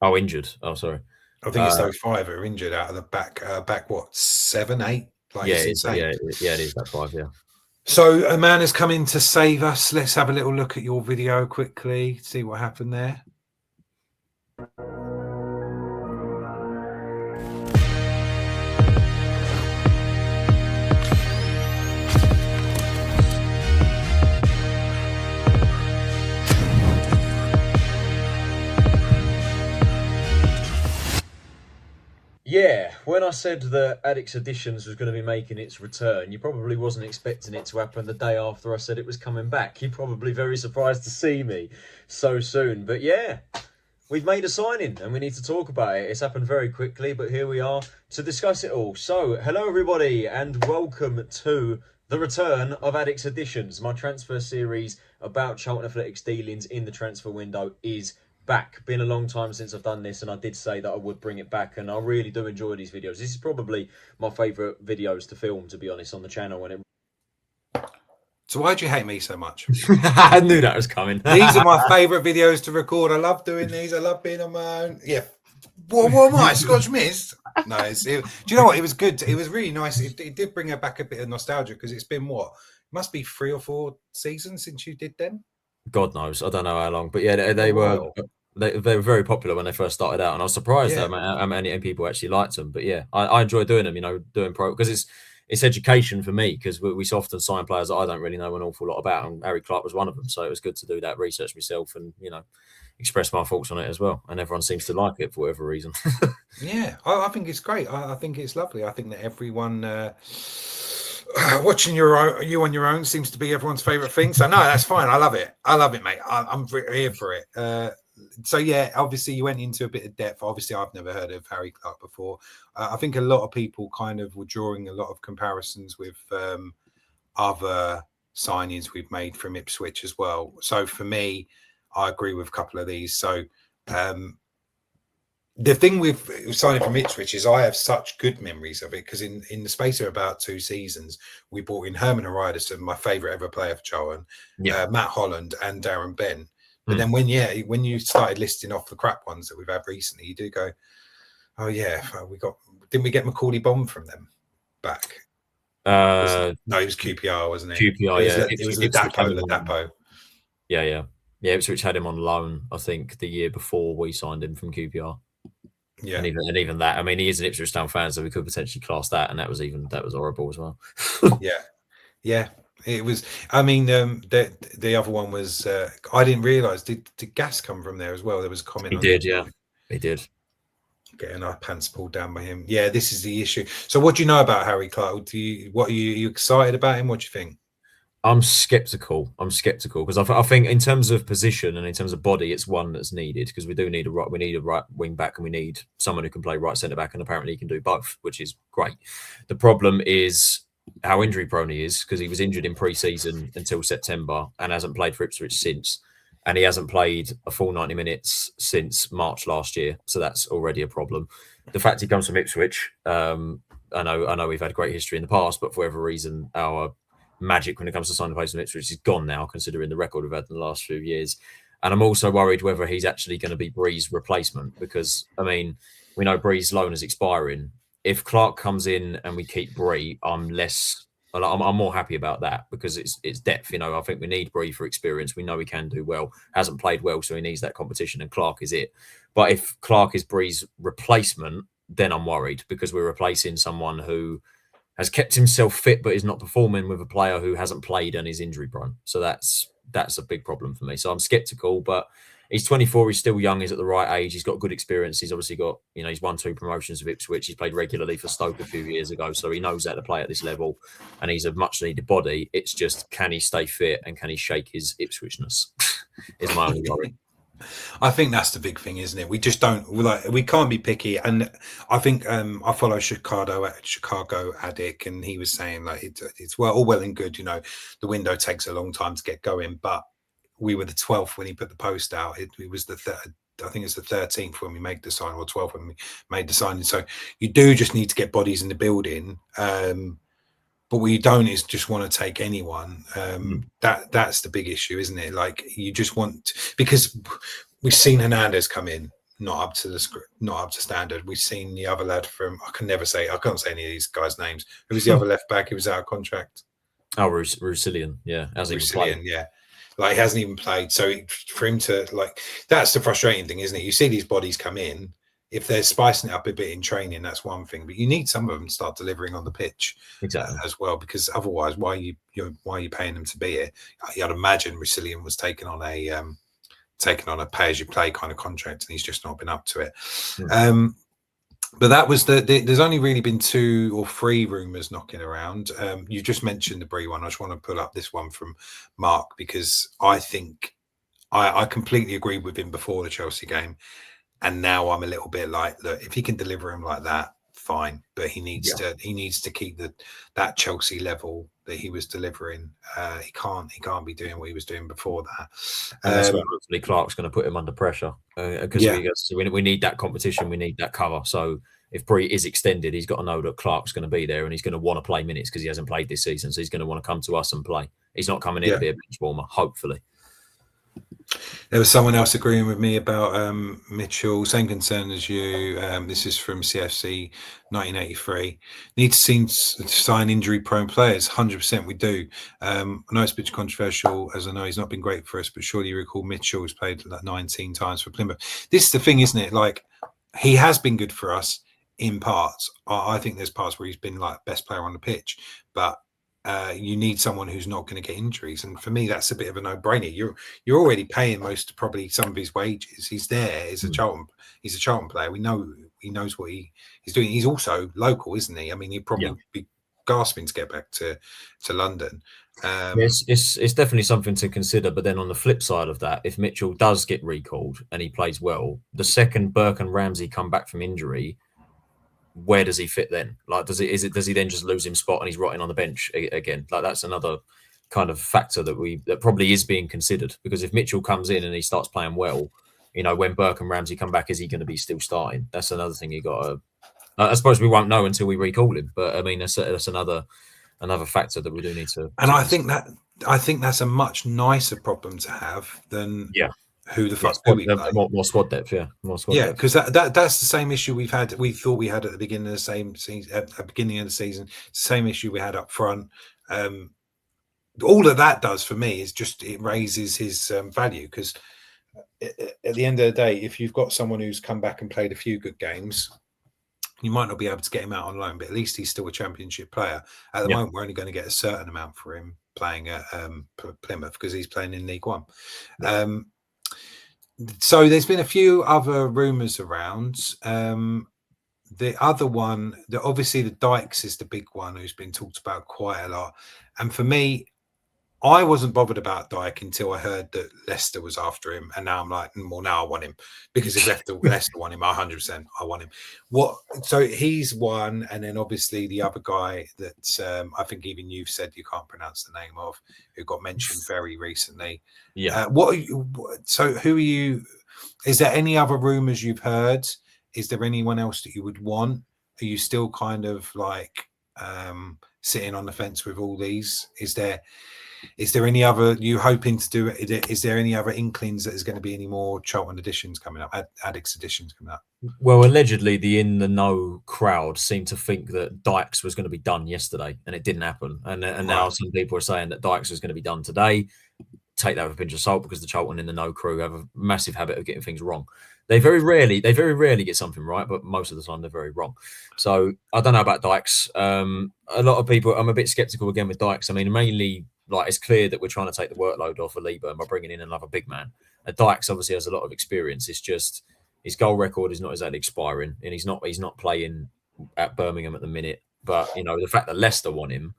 [SPEAKER 2] Oh, injured. Oh, sorry.
[SPEAKER 1] I think it's those 5 that are injured out of the back. What, 7, 8? Like,
[SPEAKER 2] yeah,
[SPEAKER 1] it's insane.
[SPEAKER 2] It is that 5. Yeah.
[SPEAKER 1] So a man has come in to save us. Let's have a little look at your video quickly. See what happened there.
[SPEAKER 2] Yeah, when I said that Addicts Editions was going to be making its return, you probably wasn't expecting it to happen the day after I said it was coming back. You're probably very surprised to see me so soon. But yeah, we've made a signing and we need to talk about it. It's happened very quickly, but here we are to discuss it all. So, hello everybody and welcome to the return of Addicts Editions. My transfer series about Charlton Athletics dealings in the transfer window is back. Been a long time since I've done this, and I did say that I would bring it back, and I really do enjoy these videos. This is probably my favourite videos to film, to be honest, on the channel. And
[SPEAKER 1] So why do you hate me so much?
[SPEAKER 2] I knew that was coming.
[SPEAKER 1] These are my favourite videos to record. I love doing these. I love being on my own. Yeah. What am I? Scotch Mist? No. Do you know what? It was good. It was really nice. It did bring back a bit of nostalgia because it's been what? It must be 3 or 4 seasons since you did them.
[SPEAKER 2] God knows. I don't know how long, but yeah, they were. They were very popular when they first started out, and I was surprised how many people actually liked them. But yeah, I enjoy doing them. You know, doing pro because it's education for me because we so often sign players that I don't really know an awful lot about, and Harry Clark was one of them. So it was good to do that research myself and express my thoughts on it as well. And everyone seems to like it for whatever reason.
[SPEAKER 1] Yeah, I think it's great. I think it's lovely. I think that everyone watching you on your own seems to be everyone's favorite thing. So no, that's fine. I love it. I love it, mate. I'm here for it. So yeah, obviously you went into a bit of depth. Obviously, I've never heard of Harry Clark before. I think a lot of people kind of were drawing a lot of comparisons with other signings we've made from Ipswich as well. So for me, I agree with a couple of these. So the thing with signing from Ipswich is I have such good memories of it because in the space of about 2 seasons, we brought in Herman Hariderson, my favourite ever player for Charlton, Matt Holland and Darren Bent. But then when you started listing off the crap ones that we've had recently, you do go, oh yeah, didn't we get Macaulay Bond from them back? No, it was QPR, wasn't it?
[SPEAKER 2] QPR,
[SPEAKER 1] it was Ladapo.
[SPEAKER 2] Yeah. Ipswich had him on loan, I think, the year before we signed him from QPR. Yeah, and even that, I mean, he is an Ipswich Town fan, so we could potentially class that, and that was horrible as well.
[SPEAKER 1] Yeah. It was. I mean, the other one was. I didn't realise. Did Gas come from there as well? There was a comment.
[SPEAKER 2] He did. Yeah, he did.
[SPEAKER 1] Getting our pants pulled down by him. Yeah, this is the issue. So, what do you know about Harry Clark? Are you excited about him? What do you think?
[SPEAKER 2] I'm skeptical because I think in terms of position and in terms of body, it's one that's needed because we need a right wing back and we need someone who can play right centre back, and apparently he can do both, which is great. The problem is how injury prone he is because he was injured in pre-season until September and hasn't played for Ipswich since, and he hasn't played a full 90 minutes since March last year, so that's already a problem. The fact he comes from Ipswich, I know we've had a great history in the past, but for whatever reason our magic when it comes to signing players from Ipswich is gone now, considering the record we've had in the last few years. And I'm also worried whether he's actually going to be Bree's replacement because, I mean, we know Bree's loan is expiring. If Clark comes in and we keep Bree, I'm more happy about that because it's depth. I think we need Bree for experience. We know he can do well. Hasn't played well, so he needs that competition, and Clark is it. But if Clark is Bree's replacement, then I'm worried because we're replacing someone who has kept himself fit but is not performing with a player who hasn't played and is injury prone. So that's a big problem for me. So I'm skeptical, but he's 24. He's still young. He's at the right age. He's got good experience. He's obviously got, he's won 2 promotions with Ipswich. He's played regularly for Stoke a few years ago. So he knows how to play at this level and he's a much needed body. It's just, can he stay fit and can he shake his Ipswichness is my only worry.
[SPEAKER 1] I think that's the big thing, isn't it? We just we can't be picky. And I think I follow Chicago Addict, and he was saying it's all well and good, the window takes a long time to get going, but we were the 12th when he put the post out. It was the third. I think it's the 13th when we made the sign, or 12th when we made the signing. So you do just need to get bodies in the building. But what you don't is just want to take anyone. That's the big issue, isn't it? Like, you just want, because we've seen Hernandez come in not up to standard. We've seen the other lad from, I can't say any of these guys' names. Who was the other left back who was out of contract?
[SPEAKER 2] Oh, Rusilian, yeah,
[SPEAKER 1] Rusilian, yeah. Like, he hasn't even played. So for him to, like, that's the frustrating thing, isn't it? You see these bodies come in. If they're spicing it up a bit in training, that's one thing. But you need some of them to start delivering on the pitch as well, because otherwise, why are you paying them to be here? I'd imagine Rusilian was taken on a pay-as-you-play kind of contract, and he's just not been up to it. But that was there's only really been 2 or 3 rumours knocking around. You just mentioned the Bree one. I just want to pull up this one from Mark, because I think I completely agreed with him before the Chelsea game, and now I'm a little bit like, look, if he can deliver him like that, fine. But he needs to keep that Chelsea level that he was delivering. He can't be doing what he was doing before that.
[SPEAKER 2] And that's where hopefully Clark's going to put him under pressure, because we need that competition, we need that cover. So if Bree is extended, he's got to know that Clark's going to be there, and he's going to want to play minutes because he hasn't played this season. So he's going to want to come to us and play. He's not coming in to be a bench warmer, hopefully.
[SPEAKER 1] There was someone else agreeing with me about Mitchell. Same concern as you. This is from CFC 1983. Need to sign injury-prone players. 100% we do. I know it's a bit controversial, as I know he's not been great for us, but surely you recall Mitchell has played like 19 times for Plymouth. This is the thing, isn't it? Like, he has been good for us in parts. I think there's parts where he's been like best player on the pitch, but you need someone who's not going to get injuries, and for me that's a bit of a no-brainer. You're already paying probably some of his wages. He's there. He's a Charlton player. We know he knows what he's doing. He's also local, isn't he? I mean, he'd probably be gasping to get back to London.
[SPEAKER 2] It's definitely something to consider. But then on the flip side of that, if Mitchell does get recalled and he plays well, the second Burke and Ramsey come back from injury, where does he fit then? Like, does he then just lose him spot and he's rotting on the bench again? Like, that's another kind of factor that probably is being considered, because if Mitchell comes in and he starts playing well, you know, when Burke and Ramsey come back, is he going to be still starting? That's another thing you got to. I suppose we won't know until we recall him, but I mean that's another factor that we do need to.
[SPEAKER 1] And I think that's a much nicer problem to have than who the fuck do we play?
[SPEAKER 2] More squad depth, more squad depth.
[SPEAKER 1] Because that's the same issue we thought we had at the beginning of the season. Same issue we had up front. All of that does for me is just it raises his value, because at the end of the day, if you've got someone who's come back and played a few good games, you might not be able to get him out on loan, but at least he's still a championship player. At the moment, we're only going to get a certain amount for him playing at Plymouth, because he's playing in League One. So there's been a few other rumours around. The other one, obviously the Dykes is the big one who's been talked about quite a lot. And for me, I wasn't bothered about Dyke until I heard that Leicester was after him. And now I'm like, well, now I want him, because if Leicester want him, 100% I want him. So he's one. And then obviously the other guy that I think even you've said you can't pronounce the name of, who got mentioned very recently.
[SPEAKER 2] Yeah.
[SPEAKER 1] So who are you? Is there any other rumours you've heard? Is there anyone else that you would want? Are you still kind of like sitting on the fence with all these? Is there any other, you hoping to do it? Is there any other inklings that there's going to be any more Charlton editions coming up, Addicts editions coming up?
[SPEAKER 2] Well, allegedly the in the know crowd seemed to think that Dykes was going to be done yesterday, and it didn't happen. And now some people are saying that Dykes was going to be done today. Take that with a pinch of salt, because the Charlton in the know crew have a massive habit of getting things wrong. They very rarely get something right, but most of the time they're very wrong. So I don't know about Dykes. A lot of people, I'm a bit skeptical again with Dykes. I mean, mainly, like, it's clear that we're trying to take the workload off of Lieber by bringing in another big man. Dykes obviously has a lot of experience. It's just his goal record is not exactly expiring, and he's not playing at Birmingham at the minute. But you know, the fact that Leicester want him,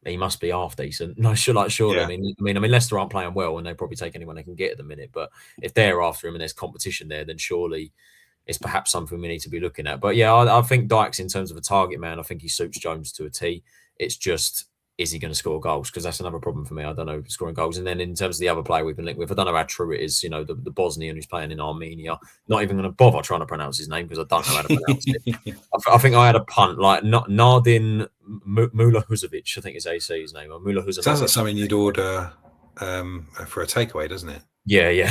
[SPEAKER 2] he must be half decent. No, surely. Yeah. I mean, Leicester aren't playing well, and they probably take anyone they can get at the minute. But if they're after him and there's competition there, then surely it's perhaps something we need to be looking at. But yeah, I think Dykes, in terms of a target man, I think he suits Jones to a T. It's just is he going to score goals? Because that's another problem for me. I don't know scoring goals. And then in terms of the other player we've been linked with, I don't know how true it is. You know, the Bosnian who's playing in Armenia. Not even going to bother trying to pronounce his name because I don't know how to pronounce it. I think I had a punt like Nardin Mulahuzovic. I think is his name. Or Mulahuzovic.
[SPEAKER 1] Sounds like something you'd order for a takeaway, doesn't it?
[SPEAKER 2] Yeah.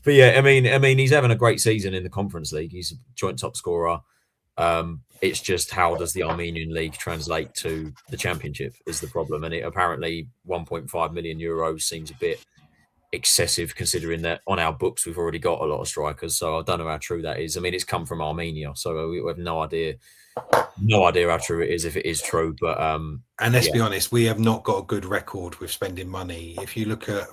[SPEAKER 2] But yeah, I mean, he's having a great season in the Conference League. He's a joint top scorer. It's just how does the Armenian league translate to the championship is the problem, and it apparently 1.5 million euros seems a bit excessive considering that on our books we've already got a lot of strikers. So I don't know how true that is. I mean, it's come from Armenia, so we have no idea how true it is if it is true. But
[SPEAKER 1] and let's be honest, we have not got a good record with spending money. If you look at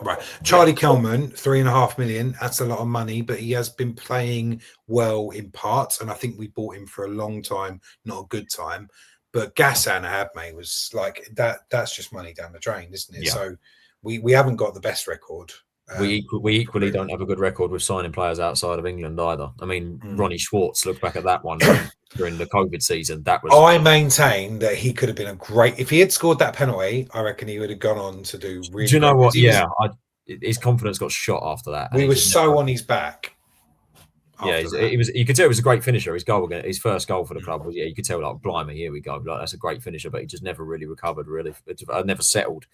[SPEAKER 1] Charlie Kelman, 3.5 million, that's a lot of money, but he has been playing well in parts, and I think we bought him for a long time, not a good time. But Ghassan Ahmad was like that's just money down the drain, isn't it? So we haven't got the best record.
[SPEAKER 2] We equally don't have a good record with signing players outside of England either. I mean, Ronnie Schwartz, look back at that one during the COVID season. That was.
[SPEAKER 1] I maintain that he could have been a great. If he had scored that penalty, I reckon he would have gone on to do really.
[SPEAKER 2] Do you know what? Yeah, his confidence got shot after that.
[SPEAKER 1] We were so on his back.
[SPEAKER 2] Yeah, it was. You could tell it was a great finisher. His first goal for the club was. Yeah, you could tell like, blimey, here we go. Like that's a great finisher, but he just never really recovered. Really, never settled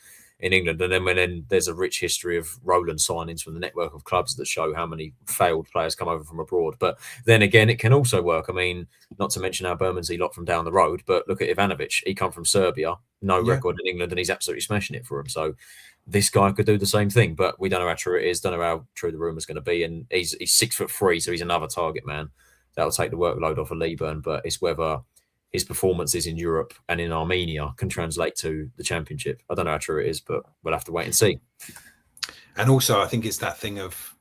[SPEAKER 2] in England. And then there's a rich history of Roland signings from the network of clubs that show how many failed players come over from abroad. But then again, it can also work. I mean, not to mention our Bermondsey lot from down the road, but look at Ivanovic. He come from Serbia, no record in England, and he's absolutely smashing it for him. So this guy could do the same thing, but we don't know how true it is. Don't know how true the rumour's going to be. And he's 6'3", so he's another target man. That'll take the workload off of Leeburn, but it's whether his performances in Europe and in Armenia can translate to the championship. I don't know how true it is, but we'll have to wait and see.
[SPEAKER 1] And also, I think it's that thing of,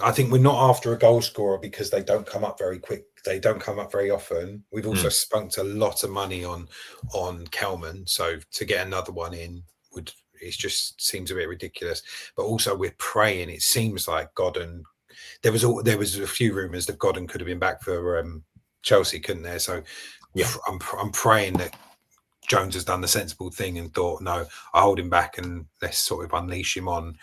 [SPEAKER 1] I think we're not after a goal scorer because they don't come up very quick. They don't come up very often. We've also spunked a lot of money on Kelman, so to get another one in it just seems a bit ridiculous. But also, we're praying. It seems like Godden. There was a few rumours that Godden could have been back for Chelsea, couldn't there? So I'm praying that Jones has done the sensible thing and thought, no, I hold him back and let's sort of unleash him on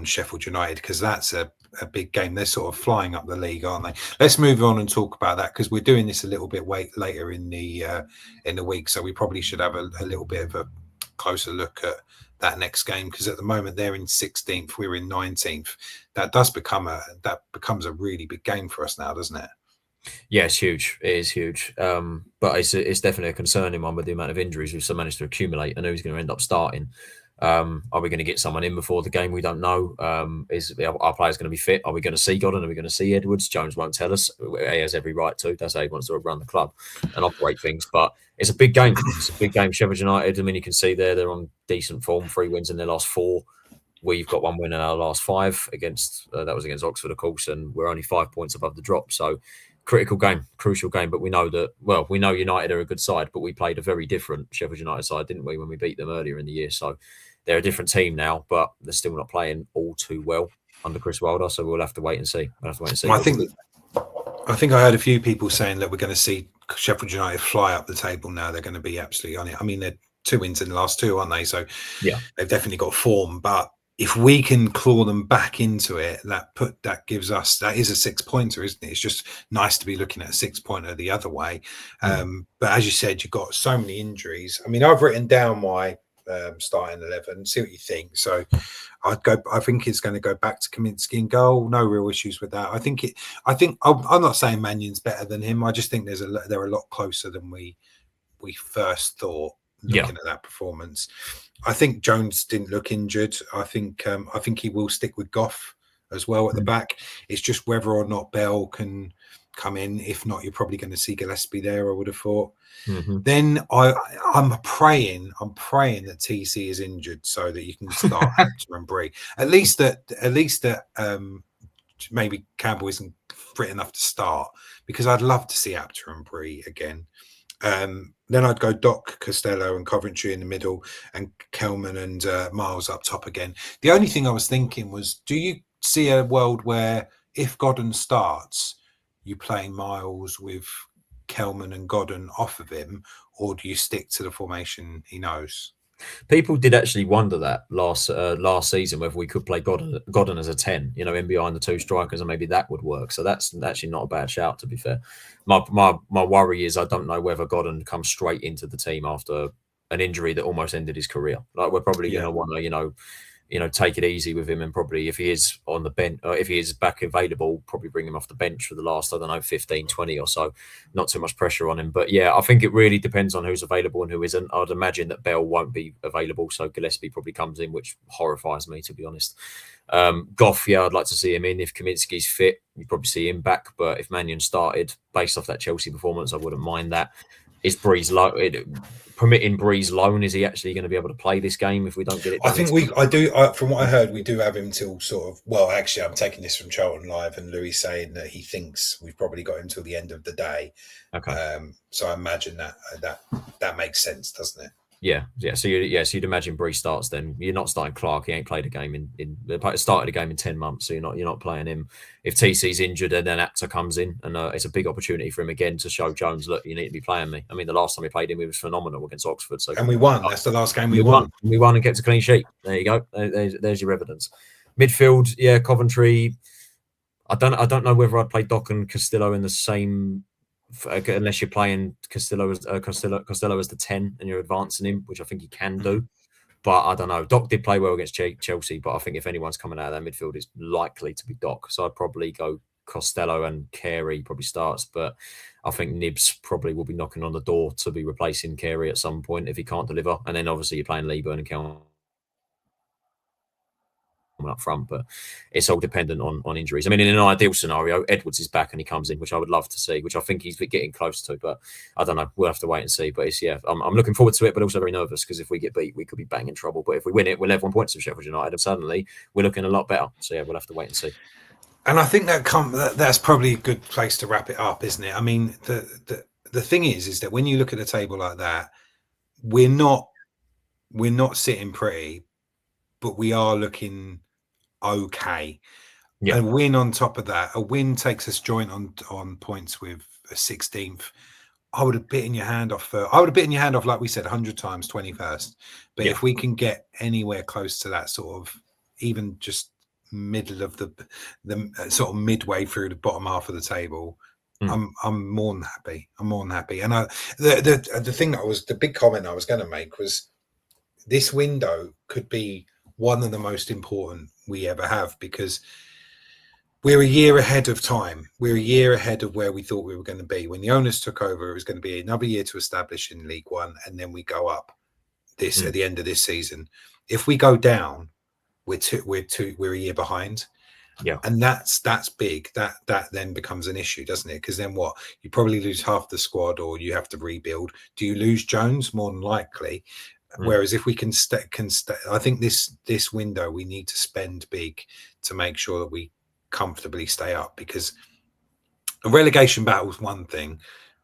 [SPEAKER 1] Sheffield United, because that's a big game. They're sort of flying up the league, aren't they? Let's move on and talk about that, because we're doing this a little bit later in the week, so we probably should have a little bit of a closer look at that next game, because at the moment they're in 16th, we're in 19th. That becomes a really big game for us now, doesn't it?
[SPEAKER 2] Yeah, it's huge. It is huge. But it's definitely a concerning one with the amount of injuries we've managed to accumulate and who's going to end up starting. Are we going to get someone in before the game? We don't know. Is our players going to be fit? Are we going to see Godden? Are we going to see Edwards? Jones won't tell us. He has every right to. That's how he wants to run the club and operate things. But it's a big game. It's a big game. Sheffield United, I mean, you can see they're on decent form. 3 wins in their last 4. We've got 1 win in our last 5 against that was against Oxford, of course, and we're only 5 points above the drop. So critical game, crucial game. But we know United are a good side, but we played a very different Sheffield United side, didn't we, when we beat them earlier in the year? So they're a different team now, but they're still not playing all too well under Chris Wilder. So we'll have to wait and see.
[SPEAKER 1] I think I heard a few people saying that we're going to see Sheffield United fly up the table now. They're going to be absolutely on it. I mean, they're 2 wins in the last 2, aren't they? So yeah, they've definitely got form. But if we can claw them back into it, that is a 6-pointer, isn't it? It's just nice to be looking at a 6-pointer the other way. But as you said, you've got so many injuries. I mean, I've written down my starting 11, see what you think. So I think it's going to go back to Kaminsky in goal. No real issues with that. I'm not saying Mannion's better than him. I just think they're a lot closer than we first thought looking at that performance. I think Jones didn't look injured. I think he will stick with Goff as well at the back. It's just whether or not Bell can come in. If not, you're probably going to see Gillespie there, I would have thought. Then I'm praying that TC is injured so that you can start Apter and Bree. At least that maybe Campbell isn't fit enough to start, because I'd love to see Apter and Bree again. Then I'd go Doc, Costello and Coventry in the middle, and Kelman and Miles up top again. The only thing I was thinking was, do you see a world where if Godden starts, you play Miles with Kelman and Godden off of him, or do you stick to the formation he knows?
[SPEAKER 2] People did actually wonder that last season whether we could play Godden as a 10, in behind the two strikers, and maybe that would work. So that's actually not a bad shout, to be fair. My worry is I don't know whether Godden comes straight into the team after an injury that almost ended his career. Like, we're probably going to want to, take it easy with him, and probably if he is on the bench, or if he is back available, probably bring him off the bench for the last, 15, 20 or so. Not too much pressure on him. But yeah, I think it really depends on who's available and who isn't. I'd imagine that Bell won't be available, so Gillespie probably comes in, which horrifies me, to be honest. Goff, yeah, I'd like to see him in. If Kaminsky's fit, you'd probably see him back. But if Mannion started, based off that Chelsea performance, I wouldn't mind that. Is Breeze permitting Breeze loan? Is he actually going to be able to play this game if we don't get it done?
[SPEAKER 1] I think from what I heard, we do have him till sort of, well, actually, I'm taking this from Charlton Live, and Louis saying that he thinks we've probably got him till the end of the day.
[SPEAKER 2] Okay.
[SPEAKER 1] So I imagine that makes sense, doesn't it?
[SPEAKER 2] Yeah. So you'd imagine Breeze starts. Then you're not starting Clark. He ain't played a game started a game in 10 months. So you're not playing him. If TC's injured, and then Actor comes in, and it's a big opportunity for him again to show Jones, look, you need to be playing me. I mean, the last time we played him, he was phenomenal against Oxford. So,
[SPEAKER 1] and we won. That's the last game we won.
[SPEAKER 2] We won and kept a clean sheet. There you go. There's your evidence. Midfield, yeah, Coventry. I don't know whether I'd play Doc and Castillo in the same. Unless you're playing Costello as the 10 and you're advancing him, which I think he can do. But I don't know. Doc did play well against Chelsea, but I think if anyone's coming out of that midfield, it's likely to be Doc. So I'd probably go Costello, and Carey probably starts. But I think Nibs probably will be knocking on the door to be replacing Carey at some point if he can't deliver. And then obviously you're playing Leeburn and Kelman up front, but it's all dependent on injuries. I mean, in an ideal scenario, Edwards is back and he comes in, which I would love to see, which I think he's getting close to, but I don't know. We'll have to wait and see. But I'm looking forward to it, but also very nervous, because if we get beat, we could be banging trouble. But if we win it, we'll have 1 point to Sheffield United, and suddenly we're looking a lot better. So yeah, we'll have to wait and see.
[SPEAKER 1] And I think that's probably a good place to wrap it up, isn't it? I mean, the thing is that when you look at a table like that, we're not sitting pretty, but we are looking okay.
[SPEAKER 2] Yeah.
[SPEAKER 1] A win on top of that, a win takes us joint on points with a 16th. I would have bitten your hand off. Like we said, 100 times 21st. But if we can get anywhere close to that sort of, even just middle of the sort of midway through the bottom half of the table, I'm more than happy. And the thing the big comment I was going to make was, this window could be one of the most important we ever have, because we're a year ahead of time. We're a year ahead of where we thought we were going to be. When the owners took over, it was going to be another year to establish in League One, and then we go up at the end of this season. If we go down, we're a year behind.
[SPEAKER 2] Yeah.
[SPEAKER 1] And that's big. That then becomes an issue, doesn't it? Because then what? You probably lose half the squad, or you have to rebuild. Do you lose Jones? More than likely. Whereas if we can I think this window, we need to spend big to make sure that we comfortably stay up, because a relegation battle is one thing,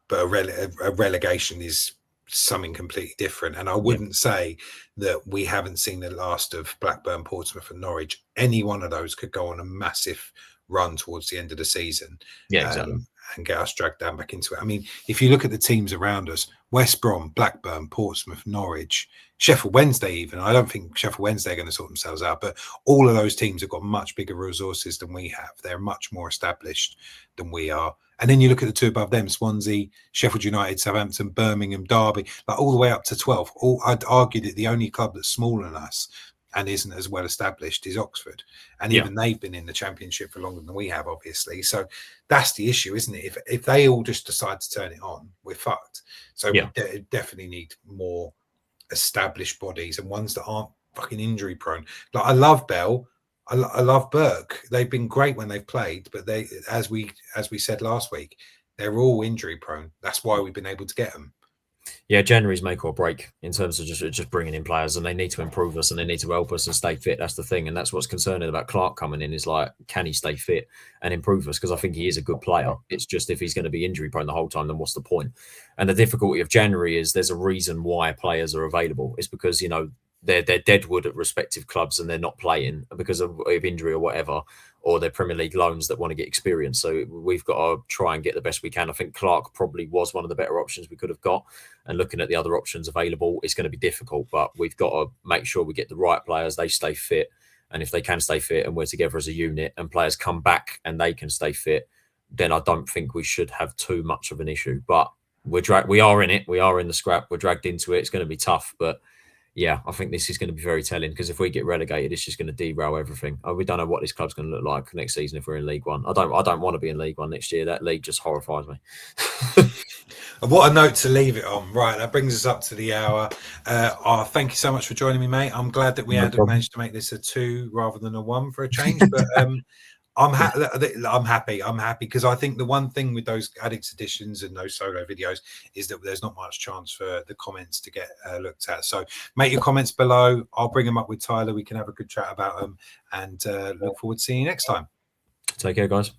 [SPEAKER 1] but a relegation is something completely different. And I wouldn't say that we haven't seen the last of Blackburn, Portsmouth and Norwich. Any one of those could go on a massive run towards the end of the season.
[SPEAKER 2] Yeah, exactly.
[SPEAKER 1] And get us dragged down back into it. I mean, if you look at the teams around us, West Brom, Blackburn, Portsmouth, Norwich, Sheffield Wednesday even, I don't think Sheffield Wednesday are going to sort themselves out, but all of those teams have got much bigger resources than we have. They're much more established than we are. And then you look at the two above them, Swansea, Sheffield United, Southampton, Birmingham, Derby, like all the way up to 12. I'd argue that the only club that's smaller than us and isn't as well established is Oxford. And even they've been in the Championship for longer than we have, obviously. So that's the issue, isn't it? If they all just decide to turn it on, we're fucked. So we definitely need more established bodies, and ones that aren't fucking injury prone. Like, I love Bell. I love Burke. They've been great when they've played, but they, as we said last week, they're all injury prone. That's why we've been able to get them.
[SPEAKER 2] Yeah, January's make or break in terms of just bringing in players, and they need to improve us and they need to help us and stay fit. That's the thing, and that's what's concerning about Clark coming in, is like, can he stay fit and improve us? Because I think he is a good player. It's just, if he's going to be injury prone the whole time, then what's the point? And the difficulty of January is there's a reason why players are available. It's because, they're deadwood at respective clubs and they're not playing because of injury or whatever, or they're Premier League loans that want to get experience. So we've got to try and get the best we can. I think Clark probably was one of the better options we could have got. And looking at the other options available, it's going to be difficult, but we've got to make sure we get the right players, they stay fit. And if they can stay fit and we're together as a unit and players come back and they can stay fit, then I don't think we should have too much of an issue. But we are in it. We are in the scrap. We're dragged into it. It's going to be tough, but yeah, I think this is going to be very telling, because if we get relegated, it's just going to derail everything. We don't know what this club's going to look like next season if we're in League One. I don't want to be in League One next year. That league just horrifies me.
[SPEAKER 1] What a note to leave it on. Right, that brings us up to the hour. Thank you so much for joining me, mate. I'm glad that we managed to make this a 2 rather than a 1 for a change. But I'm happy because I think the one thing with those Addicts editions and those solo videos is that there's not much chance for the comments to get looked at. So make your comments below. I'll bring them up with Tyler. We can have a good chat about them, and look forward to seeing you next time.
[SPEAKER 2] Take care, guys.